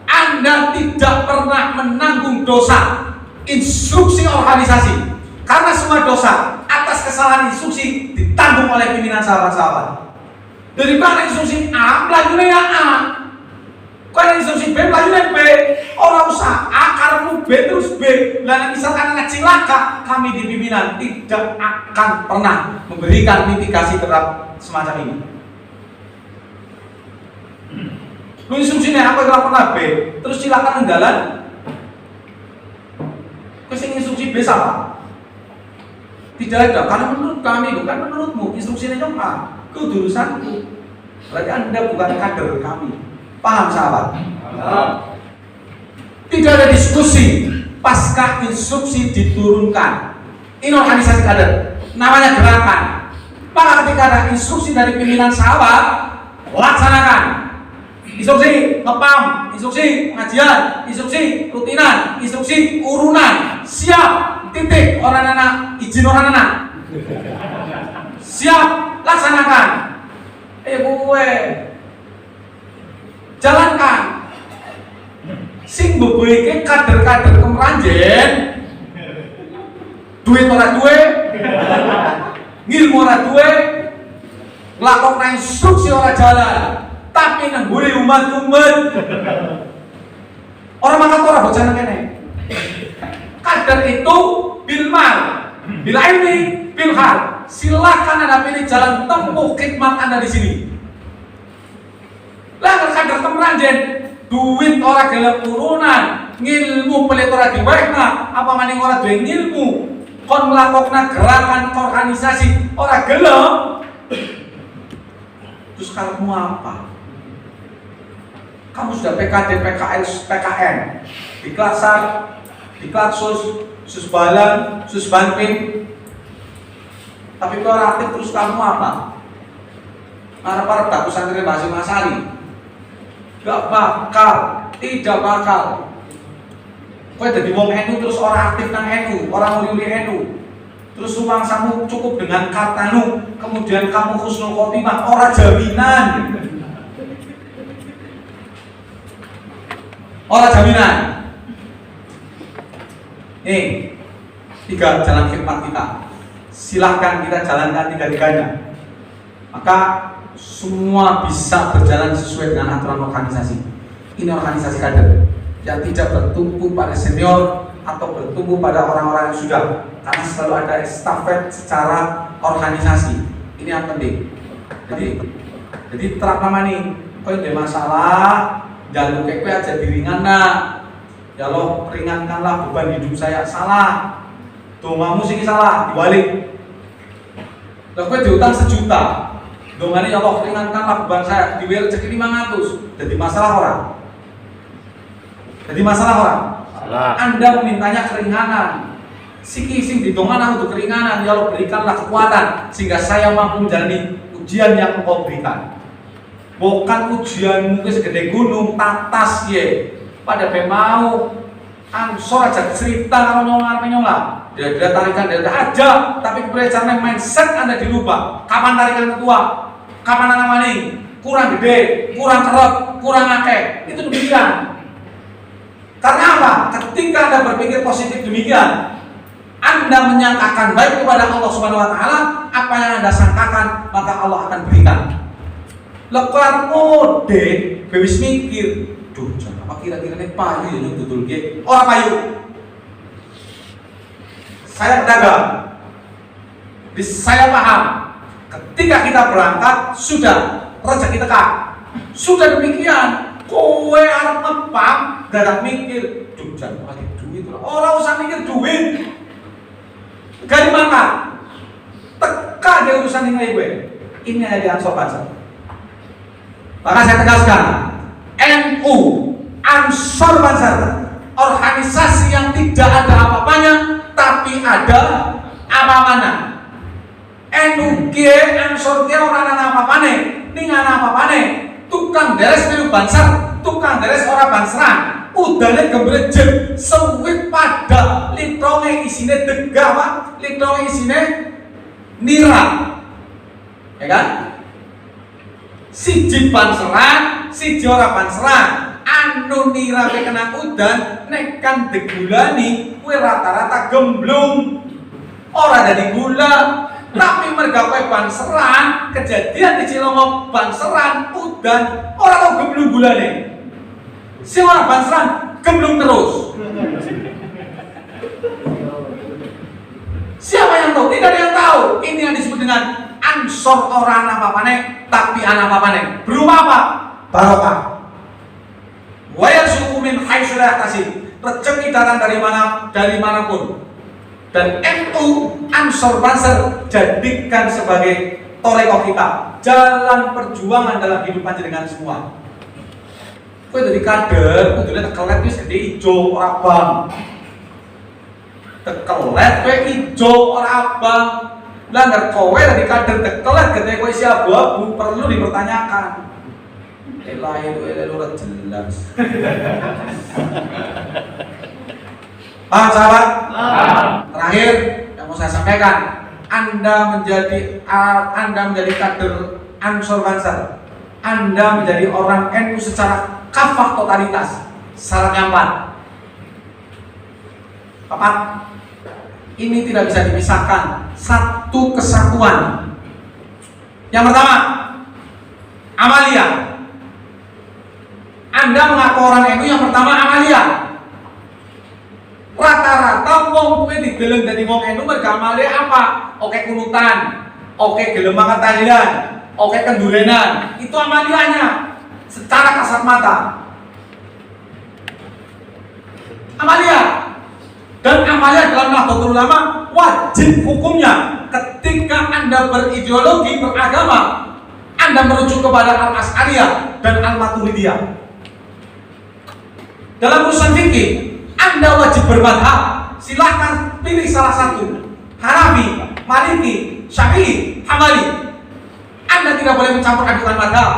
Anda tidak pernah menanggung dosa instruksi organisasi. Karena semua dosa atas kesalahan instruksi ditanggung oleh pimpinan sahabat-sahabat. Dari mana instruksi A, pelajunya A. Kalau instruksi B, pelajunya B. Orang usah A karena B terus B. Dan misalkan anak cilaka, kami di pimpinan tidak akan pernah memberikan mitigasi terhadap semacam ini. Lu instruksinya apa kalau pernah B, terus cilaka nenggalan. Kesing instruksi B sama? Tidak ada, karena menurut kami, bukan menurutmu. Instruksinya yang A, kedudusanku. Berarti Anda bukan kader kami. Paham sahabat? Tidak ada diskusi pasca instruksi diturunkan. Ini organisasi kader, namanya gerakan. Maka ketika ada instruksi dari pimpinan sahabat, laksanakan. Instruksi ngepam, instruksi pengajian, instruksi rutinan, instruksi urunan. Siap, titik. Orang anak, izin orang anak. Siap, laksanakan. Gue jalankan. Sing bebuike kader-kader kemeranjen, duit ora duwe, ngilmu ora duwe, nglakoni instruksi ora jalan. Tapi nang mburi umat-umat orang makan ora bocah kene. Kader itu bilmal, bila ini bilhal. Silakan Anda pilih jalan tempuh khidmat Anda di sini. Lah kader kemeranjen, duit ora gelem turunan, ngilmu pelit ora diwehna, apa maning ora duwe ngilmu, kon mlakokna gerakan organisasi ora gelem. Terus karepmu apa? Kamu sudah PKD, PKS, PKN, Diklatsa, Diklatsus, Susbalan, Susbanpin, tapi kalau aktif terus kamu apa? Para tak pesantren Mbah Hasyim Asy'ari, gak bakal, tidak bakal. Kau jadi wong NU terus orang aktif nang NU, orang uli NU, terus rumangsamu cukup dengan kartanu, kemudian kamu husnul khotimah, orang jaminan. Orang jaminan. Nih, 3 jalan khidmat kita. Silahkan kita jalankan 3-tiganya. Maka semua bisa berjalan sesuai dengan aturan organisasi. Ini organisasi kader yang tidak bertumpu pada senior atau bertumpu pada orang-orang yang sudah, karena selalu ada estafet secara organisasi. Ini yang penting. Jadi terap nama nih, kalau ada masalah jangan KP aja diringan nak. Ya Allah, ringankanlah beban hidup saya. Salah, dongamu sih salah, dibalik. Lah kowe diutang 1 juta. Dongane ya Allah, ringankanlah beban saya, diwer rezeki 500. Jadi masalah orang. Jadi masalah orang. Salah. Anda memintanya keringanan. Siki sing didongan untuk keringanan, ya Allah berikanlah kekuatan sehingga saya mampu menjalani ujian yang Engkau berikan. Bukan ujianmu segede gunung, tatas ye. Pada mau ansor aja cerita kalau nyongar. Dia tarikan dia aja, tapi kebiasaannya mindset Anda dirubah. Kapan tarikan ketua? Kapan namanya? Kurang gede, kurang kerap, kurang akeh. Itu demikian. Karena apa? Ketika Anda berpikir positif demikian, Anda menyangkakan baik kepada Allah Subhanahu wa taala, apa yang Anda sangkakan, maka Allah akan berikan. Lekar mode, bebis mikir, duh, apa kira-kira ini payu ya betul gitu? Orang payu. Saya pedagang, saya paham. Ketika kita berangkat, sudah rezeki tekak. Sudah demikian, kowe arep ngepam, gak mikir, duh, jangan pakai duit. Orang usah mikir duit. Gak dimakan. Teka dia urusan ini gue. Ini hanya di Ansor Banser. Maka saya tegaskan, NU Ansor Banser, organisasi yang tidak ada apa-apanya, tapi ada apa-apanya. NU G Ansor G orang ana apa-apane, ning ana apa-apane. Tukang deres milu Banser, tukang deres orang Banseran. Udane gembrejet, sewit pada, litrone isine degah, Pak. Litrone isine nira. Ya kan? Siji Banseran, siji ora Banseran. Anu nira kena udan, nek kan degulani, kuwi rata-rata gemblung. Ora dadi gula, tapi merga kowe Banseran, kejadian di Cilongok Banseran udan, ora tau gemblung gulane. Si orang Banseran gemblung terus. Siapa yang tahu? Tidak ada yang tahu. Ini yang disebut dengan ansor orang apa-apane, tapi anak apa-apane. Berupa apa? Barokah. Wa yarzuqu min haitsu la yahtasib. Rezeki datang dari mana? Dari manapun. Dan NU Ansor Banser jadikan sebagai torekoh kita, jalan perjuangan dalam hidup panjenengan semua. Kowe dadi kader, kudune tekelet wis gede ijo ora abang. Tekelet kowe ijo ora abang. Lah nek kowe dadi kader tekelet gede kowe isi abu-abu perlu dipertanyakan. Elah itu ora jelas. Sahabat? Terakhir yang mau saya sampaikan, Anda menjadi kader Ansor Banser. Anda menjadi orang NU secara kafah totalitas. Syaratnya 4. Ini tidak bisa dipisahkan. Satu kesatuan. Yang pertama, amalia. Anda mengaku orang NU yang pertama amalia. Rata-rata wong kuwi dideleng dadi wong NU mergo amalia apa? Oke kunutan, oke gelem mangan tahlilan, oke kendurenan. Itu amalianya secara kasat mata. Amalia. Dan amalia dalam Nahdlatul Ulama wajib hukumnya ketika Anda berideologi beragama, Anda merujuk kepada Al-Asy'ariyah dan Al-Maturidiyah. Dalam urusan fikih, Anda wajib bermadhab. Silahkan pilih salah satu. Hanafi, Maliki, Syafi'i, Hambali. Anda tidak boleh mencampur adukan madhab.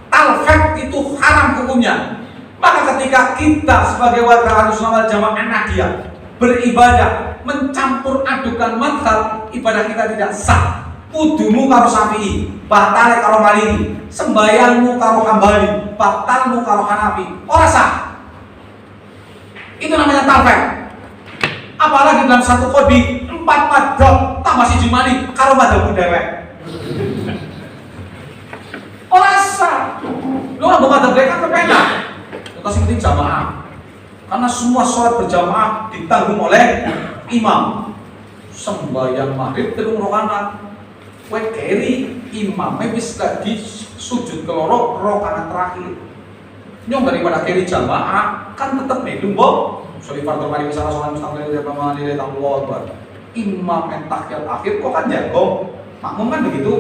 Talfek itu haram hukumnya. Maka ketika kita sebagai warga Ahlussunnah wal Jamaah Ahmadiyah beribadah mencampur adukan madhab, ibadah kita tidak sah. Wudumu karo Syafi'i, batale karo Maliki, sembayangmu karo Hambali, batalmu karo Hanafi, ora sah. Itu namanya talfek. Apalagi dalam satu kodi 4 madhab tambah siji mani karo madhabmu dhewek. Ora sah. Lu nganggo madhab dhewek kan kepenak. Terus penting jamaah. Karena semua sholat berjamaah ditanggung oleh imam. Sembahyang maghrib 3 rakaat. Kowe keri imamnya wis lagi sujud keloro rakaat terakhir. Nyong daripada keri jamaah kan tetep nih lumbo. Sholli fardhu mari misalnya sholat mustaqil ya pamali lillahi ta'ala. Imam tahiyat akhir kok kan jago. Makmum kan begitu.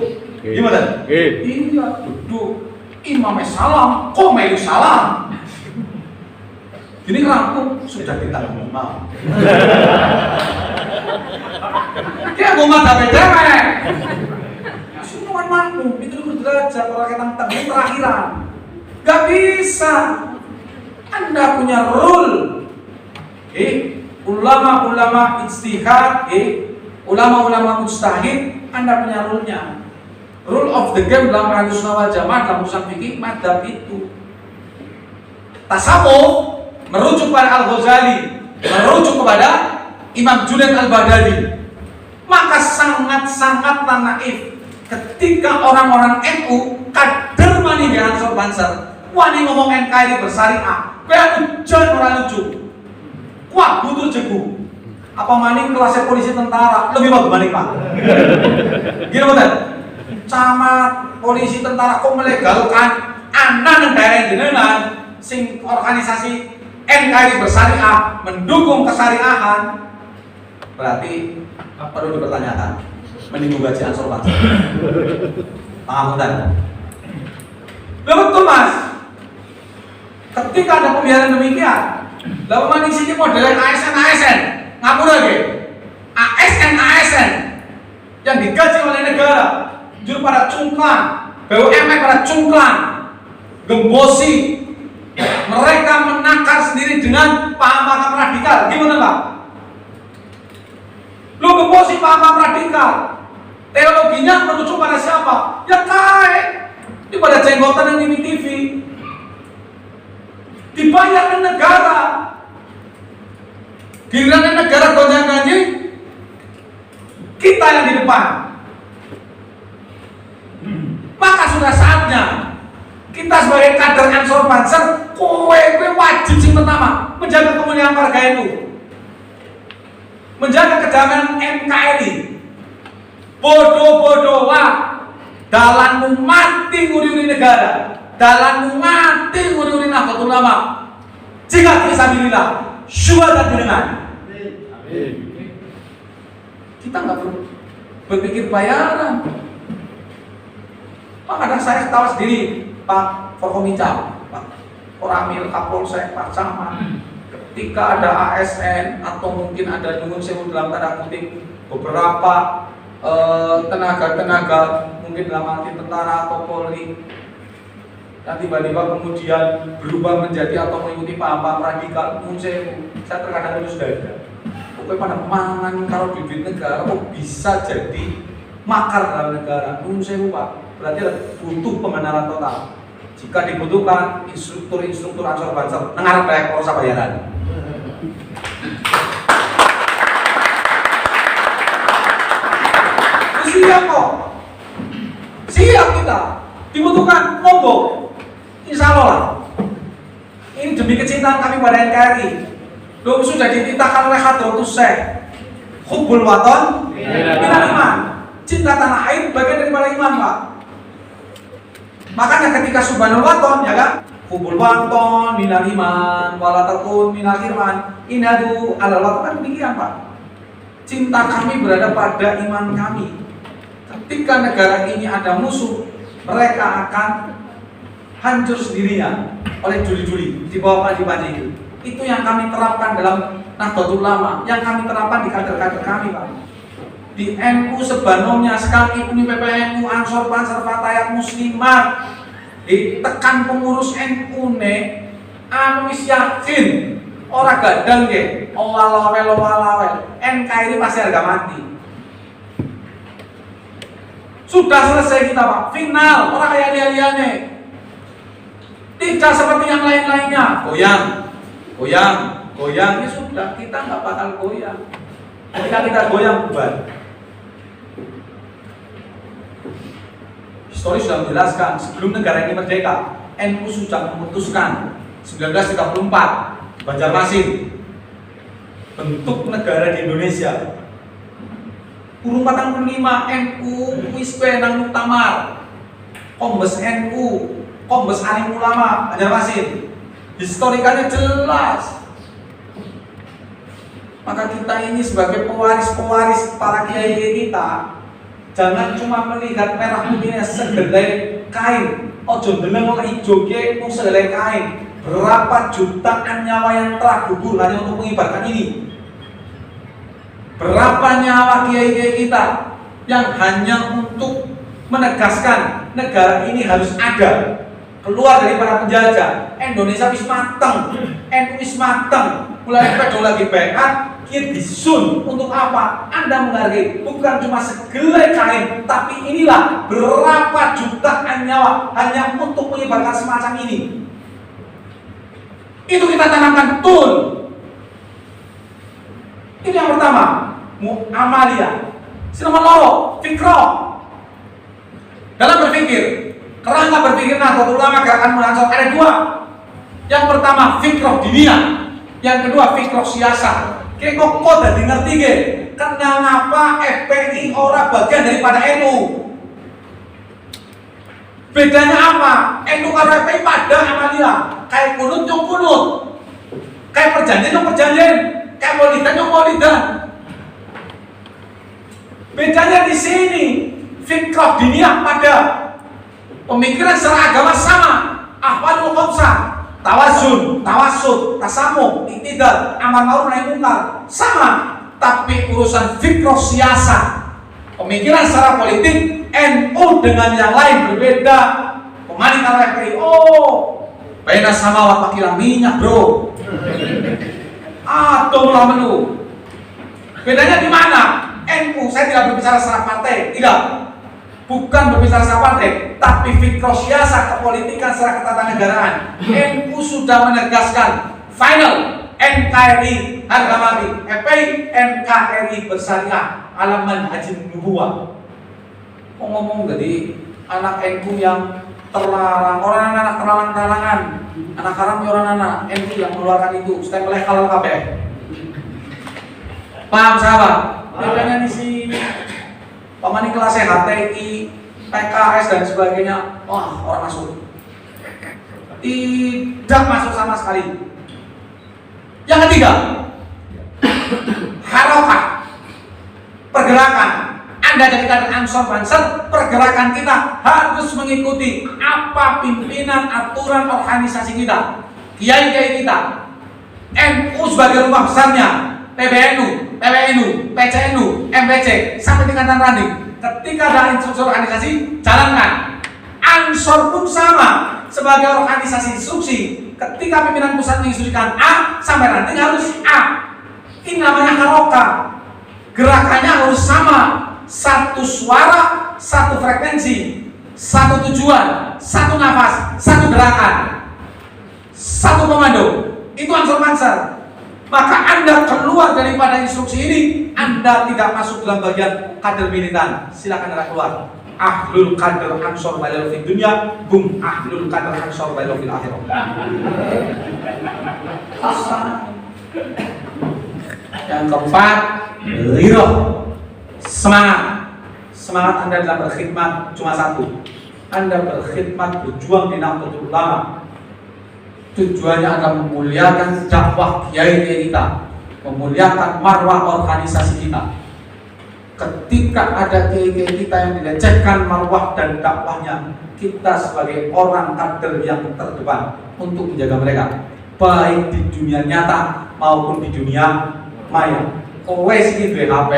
Gimana? Iya, duduk. Imamnya salam, kok melu salam? Ini rampung sudah ditanggung imam. Dia mau mata beda, semua makmum itu derajat orang yang tanggung terakhiran. Gak bisa. Anda punya rule. Ulama-ulama ijtihad, ulama-ulama mujtahid, Anda punya rule-nya. Rule of the game dalam Ahlussunnah wal Jamaah dalam urusan fikih madhab itu. Tasawuf merujuk pada Al-Ghazali, merujuk kepada Imam Junaid Al-Baghdadi. Maka sangat-sangat naif ketika orang-orang NU kader mani di Ansor Banser wani ngomong NKRI bersyariah, kayak ujian orang lucu. Wah, butuh jegu. Apa maning kelasnya polisi tentara lebih bagus maning Pak? Gini betul. Camat polisi tentara kok melegalkan anak negara jenengan sing organisasi NKRI bersyariah mendukung kesyariahan, berarti perlu dipertanyakan mending gaji Ansor Banser. Pangapunten. Betul Mas. Ketika ada pembiaran demikian, lalu maning sini modelnya ASN ngapur lagi ASN yang digaji oleh negara jujur pada cungklang, BUMN pada cungklang, gembosi, mereka menakar sendiri dengan paham-paham radikal. Gimana Pak? Lu gembosi paham-paham radikal, teologinya merujuk pada siapa? Ya ini pada jenggotan yang di TV, dibayar oleh negara. Giliran negara gonjang-ganjing, kita yang di depan. Maka sudah saatnya kita sebagai kader Ansor Banser, kowe wajib sing pertama menjaga kemuliaan warga itu, menjaga kedamaian NKRI. Bodoh-bodoh dalanmu mati nguri-nguri negara, dalanmu mati nguri-nguri Nahdlatul Ulama. Jika fisabilillah syuhada dengan kita nggak perlu berpikir bayaran. Pak, kadang saya ketawa sendiri, Pak Forkominca, Pak Koramil, Kapolsek, Pak Camat, ketika ada ASN atau mungkin ada nyungun sewu dalam tanda kutip beberapa tenaga-tenaga mungkin dalam arti tentara atau Polri, dan tiba-tiba kemudian berubah menjadi atau mengikuti paham-paham radikal, saya terkadang itu sudah ada. Pokoknya pada mangan kalau duit negara kok bisa jadi makar dalam negara. Pak, berarti butuh pembenaran total. Jika dibutuhkan instruktur Ansor Banser nengarep baik proses bayaran. Siap kok, siap kita. Dibutuhkan monggo. Insya Allah lah. Ini demi kecintaan kami pada NKRI. Loh, sudah dititahkan oleh Hadratus Syekh Hubbul Waton minal iman. Cinta tanah air bagian daripada iman, Pak. Makanya ketika Subhanul Waton, ya kan? Hubbul Waton minal iman, walatakun minal irman. Inadu alal waton, kan demikian, Pak. Cinta kami berada pada iman kami. Ketika negara ini ada musuh, mereka akan hancur sendirinya oleh juli-juli di bawah panji-panji itu. Itu yang kami terapkan dalam Nahdlatul Ulama, yang kami terapkan di kader-kader kami, Pak. Di NU sebanomnya, sekalipun di PPNU, Ansor, Pansar, Fatayat, Muslimat, ditekan pengurus NU ne, anu wis yakin ora gadang nggih, owal-owel, NKRI pasti harga mati. Sudah selesai kita, Pak. Final, orang kayak liane. Tidak seperti yang lain-lainnya. Goyang. Ini sudah, kita nggak bakal goyang. Ketika kita goyang, bubar. Histori sudah menjelaskan, sebelum negara ini merdeka, NU sudah memutuskan 1934 Banjarmasin bentuk negara di Indonesia. Kurung 45 NU wis nang Muktamar. Kombes NU, Kombes Alim Ulama Banjarmasin. Historikanya jelas. Maka kita ini sebagai pewaris para kiai kita, jangan cuma melihat merah putihnya segelai kain. Ojo ndeleng ijo ki mung segelai kain. Berapa jutaan nyawa yang telah gugur hanya untuk mengibarkan ini? Berapa nyawa kiai-kiai kita yang hanya untuk menegaskan negara ini harus ada, keluar dari para penjajah. Indonesia wis mateng, NU wis mateng, mulai pedo lagi bekat, kita disun untuk apa? Anda menghargai bukan cuma segelai kain, tapi inilah berapa jutaan nyawa hanya untuk mengibarkan semacam ini. Itu kita tanamkan betul. Itu yang pertama, amalia. Nomor loro, fikroh. Dalam berpikir, kerangka berpikir Nahdlatul Ulama gerakan Ansor ada dua. Yang pertama fikroh diniyah, yang kedua fikroh siasat. Kok dadi ngerti ge? Kenapa FPI ora bagian daripada NU? Bedanya apa? NU karo FPI pada amalia. Kayak kunut nyong kunut, kayak perjanjian nyong perjanjian, kayak maulidan nyong maulidan. Bedanya di sini, fikrah diniyah pada pemikiran secara agama sama, ahwadul khamsah, tawazun, tawassut, tasamuh, iktidal, amar ma'ruf nahi munkar sama, tapi urusan fikrah siasat, pemikiran secara politik NU dengan yang lain berbeda. Pemani kalau FPI, baina samawat pakilang minyak, bro. Aduh lah menu. Bedanya di mana? NU, saya tidak berbicara secara partai, tidak. Bukan berbicara secara partai, tapi fikrah siasat kepolitikan secara ketatanegaraan. NU sudah menegaskan final NKRI harga mati, FPI NKRI bersyariah ala manhajin nubuwah. Ngomong jadi anak NU yang terlarang, orang anak terlarang-terlarangan, anak haram orang anak NU yang mengeluarkan itu, supaya meleh halal kabeh. Paham sahabat? Bedanya di sini. Pamani kelasnya HTI, PKS dan sebagainya, wah orang masuk. Tidak masuk sama sekali. Yang ketiga, harokah, pergerakan. Anda jadi kader Ansor Banser, pergerakan kita harus mengikuti apa pimpinan aturan organisasi kita, kiai-kiai kita. NU sebagai rumah besarnya, PBNU, PWNU, PCNU, MPC, sampai tingkatan running. Ketika ada instruksi organisasi, jalankan. Ansor pun sama, sebagai organisasi instruksi. Ketika pimpinan pusat menginstruksikan A, sampai ranting harus A. Ini namanya harokah. Gerakannya harus sama. Satu suara, satu frekuensi, satu tujuan, satu nafas, satu gerakan, satu komando. Itu Ansor Banser. Maka Anda keluar daripada instruksi ini, Anda tidak masuk dalam bagian kader militan. Silakan Anda keluar. Ahlul kader Ansor Bailal fid dunya, bum ahlul kader Ansor Bailal fil akhirah. Yang keempat, ghirah. Semangat Anda dalam berkhidmat cuma satu. Anda berkhidmat, berjuang di Nahdlatul Ulama. Tujuannya adalah memuliakan dakwah kiai kita, memuliakan marwah organisasi kita. Ketika ada kiai-kiai kita yang dilecehkan marwah dan dakwahnya, kita sebagai orang kader yang terdepan untuk menjaga mereka. baik di dunia nyata maupun di dunia maya. Kowe sing duwe HP,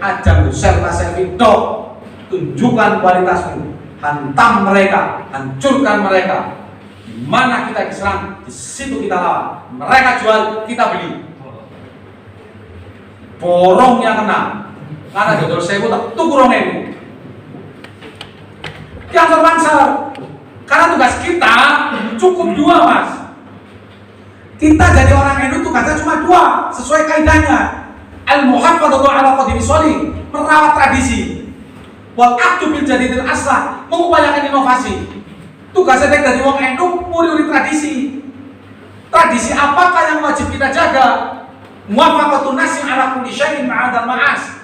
aja share selfie tok. Tunjukkan kualitasmu, hantam mereka, hancurkan mereka. Di mana kita diserang, di situ kita lawan. Mereka jual, kita beli. Borong yang kena, karena jodoh sewu tak tuku 2.000. Yang terpaksa, karena tugas kita cukup 2, Mas. Kita jadi orang NU tugasnya cuma 2, sesuai kaidahnya. Al-muhafadzatu ala qadimi sholih, merawat tradisi. Wal aqdu bil jadidil aslah, mengupayakan inovasi. Tugasnya dari wong NU muri tradisi. Tradisi apakah yang wajib kita jaga? Muwafaqatun nasi ala kulli syai'in ma'adal ma'as.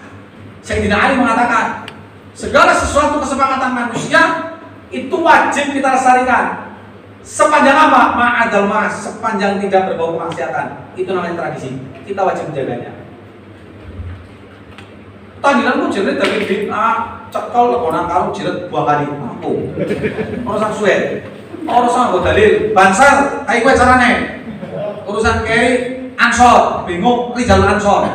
Sayyidina Ali mengatakan, segala sesuatu kesepakatan manusia itu wajib kita lestarikan. Sepanjang apa? Ma'adal ma'as, sepanjang tidak berbau kemaksiatan. Itu namanya tradisi. Kita wajib menjaganya. Tahlilan ku jerit dari bid'ah, cekal orang karo jerit 2 kali. Aku. Urusan suwe. Urusan nggo dalil, bansar kayak kowe carane. Urusan keri Ansor, bingung Rizal Ansor.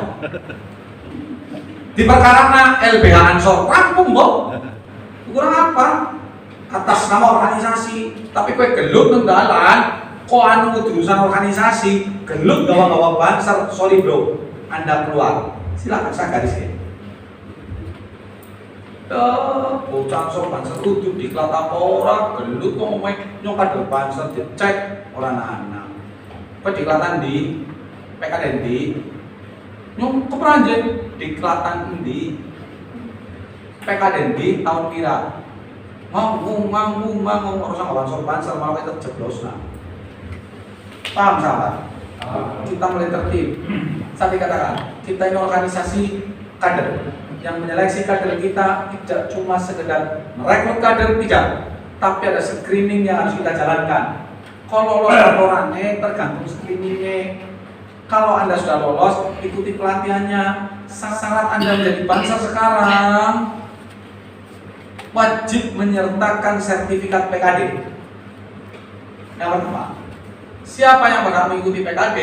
Diperkarakan LBH Ansor, rampung kok. Kurang apa? Atas nama organisasi, tapi kowe gelut nang dalan, kok anu urusan organisasi, gelut gawa-gawa bansar, sorry bro, Anda keluar. Silakan saya garis. Bocah sok banser kudu diklat apa ora gelut kok nyokak do banser dicek ora anak. Kowe diklatan di PKD di nyok keperanjen diklatan di PKD di tahun pira. Ngomong urusan banser malah kita jeblos nah. Paham sahabat? Kita mulai tertib. Saya dikatakan kita ini organisasi kader. Yang menyeleksi kader kita tidak cuma sekedar merekrut kader, tidak, tapi ada screening yang harus kita jalankan. Kalau lolos laporannya tergantung screeningnya. Kalau Anda sudah lolos, ikuti pelatihannya. Syarat Anda menjadi banser sekarang wajib menyertakan sertifikat PKD. Yang pertama, siapa yang bakal mengikuti PKD?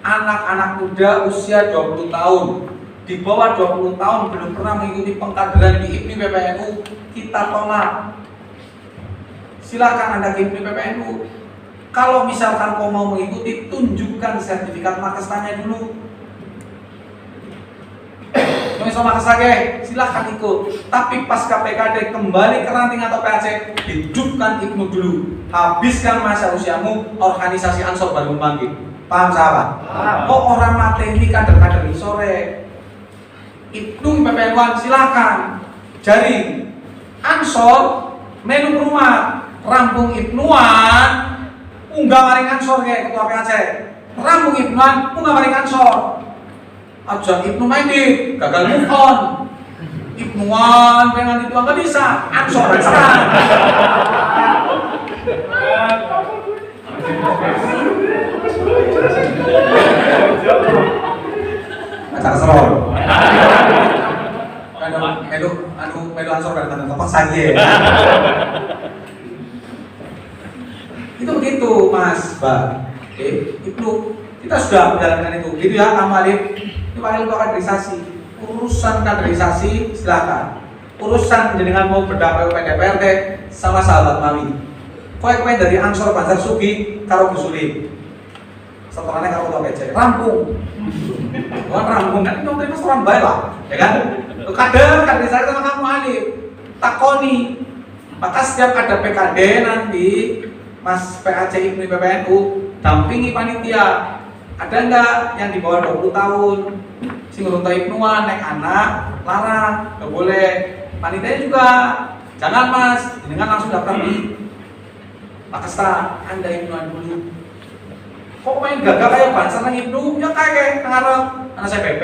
Anak-anak muda usia 20 tahun. Di bawah 20 tahun belum pernah mengikuti pengkaderan di IPMI PPNU, kita tolak. Silakan Anda ke IPMI PPNU. Kalau misalkan kau mau mengikuti, tunjukkan sertifikat makestanya dulu. Kalau sama makestanya, silakan ikut. Tapi pas KPKD kembali ke ranting atau PAC, hidupkan IPMI dulu. Habiskan masa usiamu, organisasi Ansor baru bangkit. Paham sahabat? Kok orang mati ini kader-kader ini sore? Ibnu PPN1 silakan jaring Ansor menu rumah rampung Ibnuan unggah maring Ansor kayak ketua PAC rampung Ibnuan unggah maring Ansor aja Ibnu main di gagal move on Ibnuan pengen itu nggak bisa Ansor aja acara serol melu Ansor dan tempat saja. Itu begitu Mas, Mbak. Itu kita sudah menjalankan itu. Gitu ya, Kamu Alif. Ini panggil untuk kaderisasi. Urusan kaderisasi silakan. Urusan jenengan mau berdakwah PDPRT sama sahabat Mami. Kowe dari Ansor Banjar Sugi karo Gusuli. Setelahnya karo ketua PC. Rampung. Bukan rampung kan itu terima orang baik lah, ya kan? Kaderisasi sama Kamu Alif. Takoni. Maka setiap ada PKD nanti Mas PAC IPMI PPNU dampingi panitia. Ada enggak yang di bawah 20 tahun? Sing urung Ibnuan naik anak larang, enggak boleh. Panitia juga jangan Mas, dengan langsung daftar di Pakistan. Anda Ibnuan dulu. Kok main gagal kayak banser nang Ibnu? Ya kayak ngarep anak saya PP.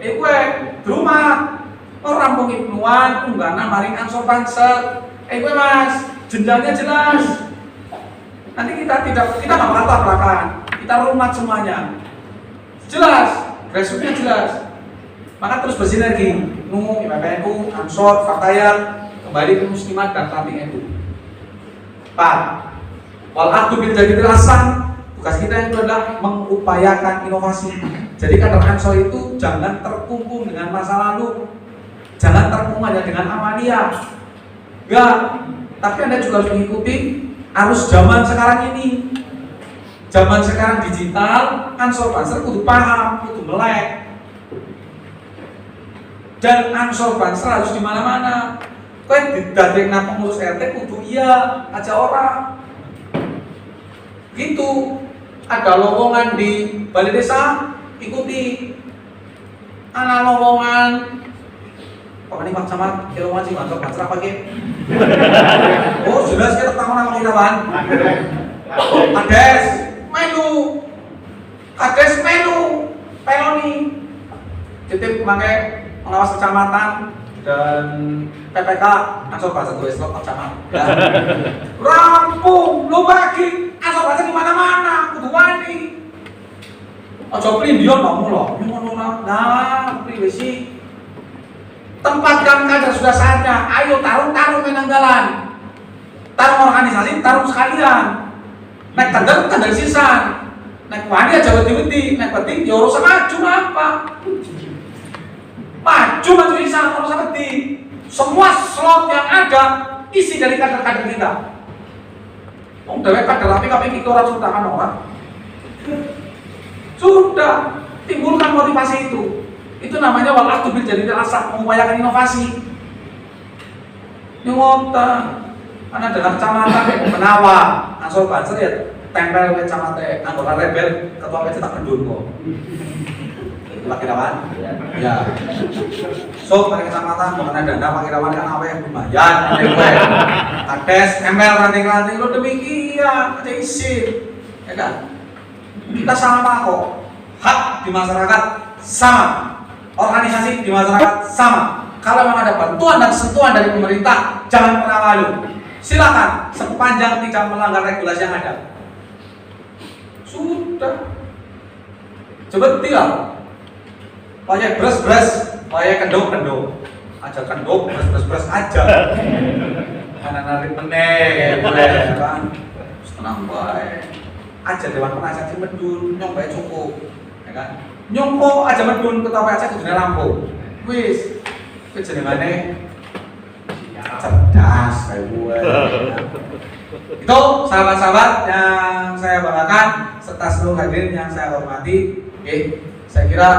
Gue di rumah. Oh rampung Ibnuan, unggana maring Ansor banser. Gue Mas, jenjangnya jelas. Nanti kita nggak latar belakang, kita rumah semuanya. Jelas, resumenya jelas. Maka terus bersinergi. NU, IPPNU, Ansor, Fatayat, kembali ke Muslimat dan Ranting NU. 4. Wal aqdu bil jadidil hasan. Tugas kita itu adalah mengupayakan inovasi. Jadi kader Ansor itu jangan terkungkung dengan masa lalu, jangan terkungkung hanya dengan amalia. Enggak, tapi Anda juga harus mengikuti arus zaman sekarang ini. Zaman sekarang digital, Ansor Banser kudu paham, kudu melek. Dan Ansor Banser harus di mana-mana. Kowe didadekna pengurus RT kudu iya aja orang. Gitu. Ada lowongan di balai desa, ikuti. Ana lowongan Pak Pak Camat, kira wajib Ansor Banser apa ge? Oh, jelas kita tahu nama kita kan. Kades melu. Kades melu. Peloni. Titip pakai pengawas kecamatan dan PPK Ansor Banser gue slot kecamatan. Rampung, lu bagi Ansor Banser di mana-mana, kudu wani. Ojo prindion kamu loh, ngono nah, privasi. Tempatkan kader sudah saatnya. Ayo tarung menanggalan. Tarung organisasi, tarung sekalian. Naik kader sisan. Naik wani aja wedi-wedi, naik penting ya urusan maju apa? Maju sisan, urusan wedi. Semua slot yang ada isi dari kader-kader kita. Dewek kader tapi kami orang sudah kan orang. Sudah timbulkan motivasi itu. Itu namanya walatu bil jadi rasa mengupayakan inovasi. Nyongota karena dalam kecamatan Menawa, Ansor Banser ya tempel ke kecamatan anggota rebel ketua PC tak kendun kok. Pak Irawan? Ya. So, pada kecamatan mengenai dana Pak Irawan kan apa yang lumayan, Kades, ML, ranting-ranting, lo demikian, ada isi, ya kan? Kita sama kok, hak di masyarakat sama, organisasi di masyarakat sama. Kalau memang ada bantuan dan sentuhan dari pemerintah, jangan pernah malu. Silakan, sepanjang tidak melanggar regulasi yang ada. Sudah, coba tinggal. Payah bres, payah kendok, aja kendok, bres aja. Mana narik meneh, boleh kan? Tenang baik. Aja dewan penasihat si medun, nyong baik cukup, ya kan? Nyongko aja medun ketua PAC kudunya rampung. Wis, kejenengane cerdas kayak gue. Itu sahabat-sahabat yang saya banggakan serta seluruh hadirin yang saya hormati. Oke, saya kira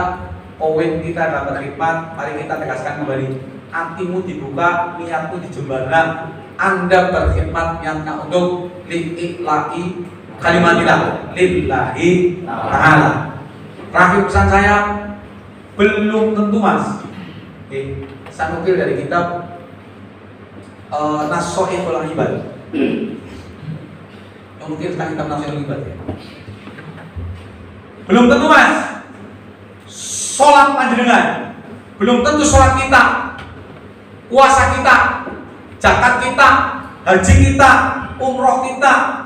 poin kita dalam berkhidmat, mari kita tegaskan kembali. Hatimu dibuka, niatmu dijembarkan. Anda berkhidmat yang untuk lillahi kalimatillah, lillahi ta'ala. Terakhir pesan saya, belum tentu mas. Oke, saya nukil dari kitab Nasoihul Ibad. Yang mungkin tentang kitab Nasoihul Ibad ya. Belum tentu mas. Sholat panjenengan, belum tentu sholat kita, puasa kita, zakat kita, haji kita, umroh kita,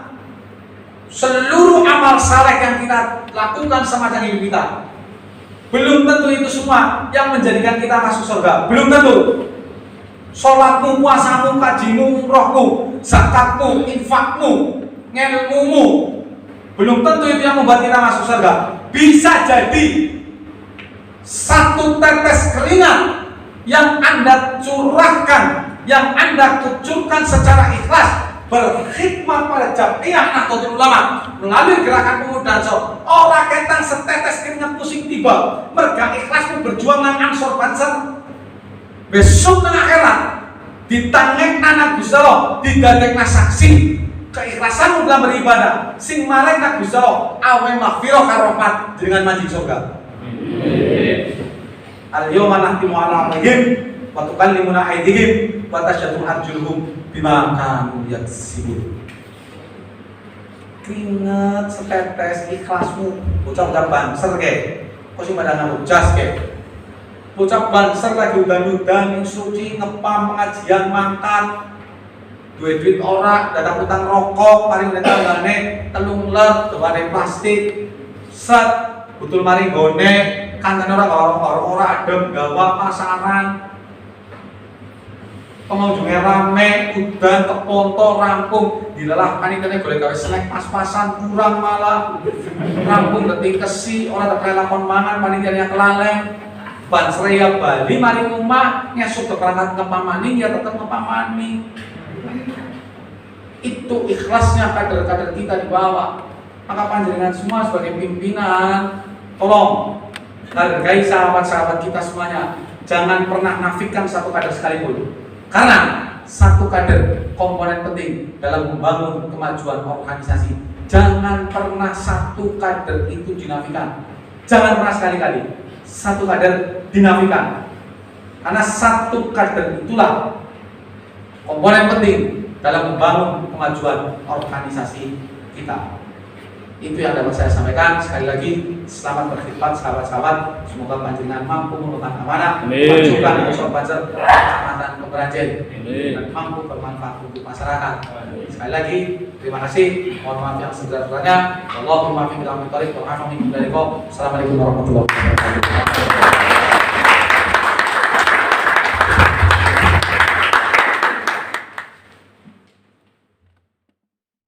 seluruh amal saleh yang kita lakukan semacam hidup kita, belum tentu itu semua yang menjadikan kita masuk surga. Belum tentu. Sholatmu, puasamu, hajimu, umrohmu, zakatmu, infakmu, ngelmumu, belum tentu itu yang membuat kita masuk surga. Bisa jadi satu tetes keringat yang Anda curahkan, yang Anda kucurkan secara ikhlas berkhidmat pada Jamiah Nahdlatul Ulama melalui gerakan pemuda Ansor. Ora ketang setetes keringat pusing tiba, merga ikhlasmu berjuang nang Ansor Banser. Besok nang akhirat ditangek anak Gusti Allah, didadekna saksi keikhlasanmu dalam beribadah. Sing marek nang Gusti Allah awe maghfirah karo rahmat dengan manjing surga. Al-yawma nahtimu ala afwahihim wa tukallimuna aydihim wa tashhadu arjuluhum bima kanu yaksibun. Keringat setetes ikhlasmu bocah Banser ke kok sing padha jas ke bocah Banser lagi udan-udan instruksi ngepam pengajian mangkat duit ora datang utang rokok paling tanggane telung ler doane plastik set betul mari gone kangen orang adem gawa pasaran pengunjungnya rame udan keponto rampung dilelah panitiane golek gawe snack pas-pasan kurang malah rampung detik kesi ora tak lakon mangan panitiane kelaleng ban Seraya Bali mari rumah ngesuk berangkat ke pamani ya tetap ke pamani. Itu ikhlasnya kader-kader kita di bawah. Maka panjenengan semua sebagai pimpinan tolong hargai sahabat-sahabat kita semuanya. Jangan pernah nafikan satu kader sekalipun. Karena satu kader komponen penting dalam membangun kemajuan organisasi. Jangan pernah satu kader itu dinafikan. Jangan pernah sekali-kali satu kader dinafikan. Karena satu kader itulah komponen penting dalam membangun kemajuan organisasi kita. Itu yang dapat saya sampaikan. Sekali lagi, selamat berkhidmat sahabat-sahabat. Semoga panjenengan mampu mengemban amanah, memajukan usaha Banser, Kecamatan Keberanjen, dan mampu bermanfaat untuk masyarakat. Sekali lagi, terima kasih. Mohon maaf yang segera-geranya. Allahumma fi billahi taufiq wa hifdzi. Assalamualaikum warahmatullahi wabarakatuh.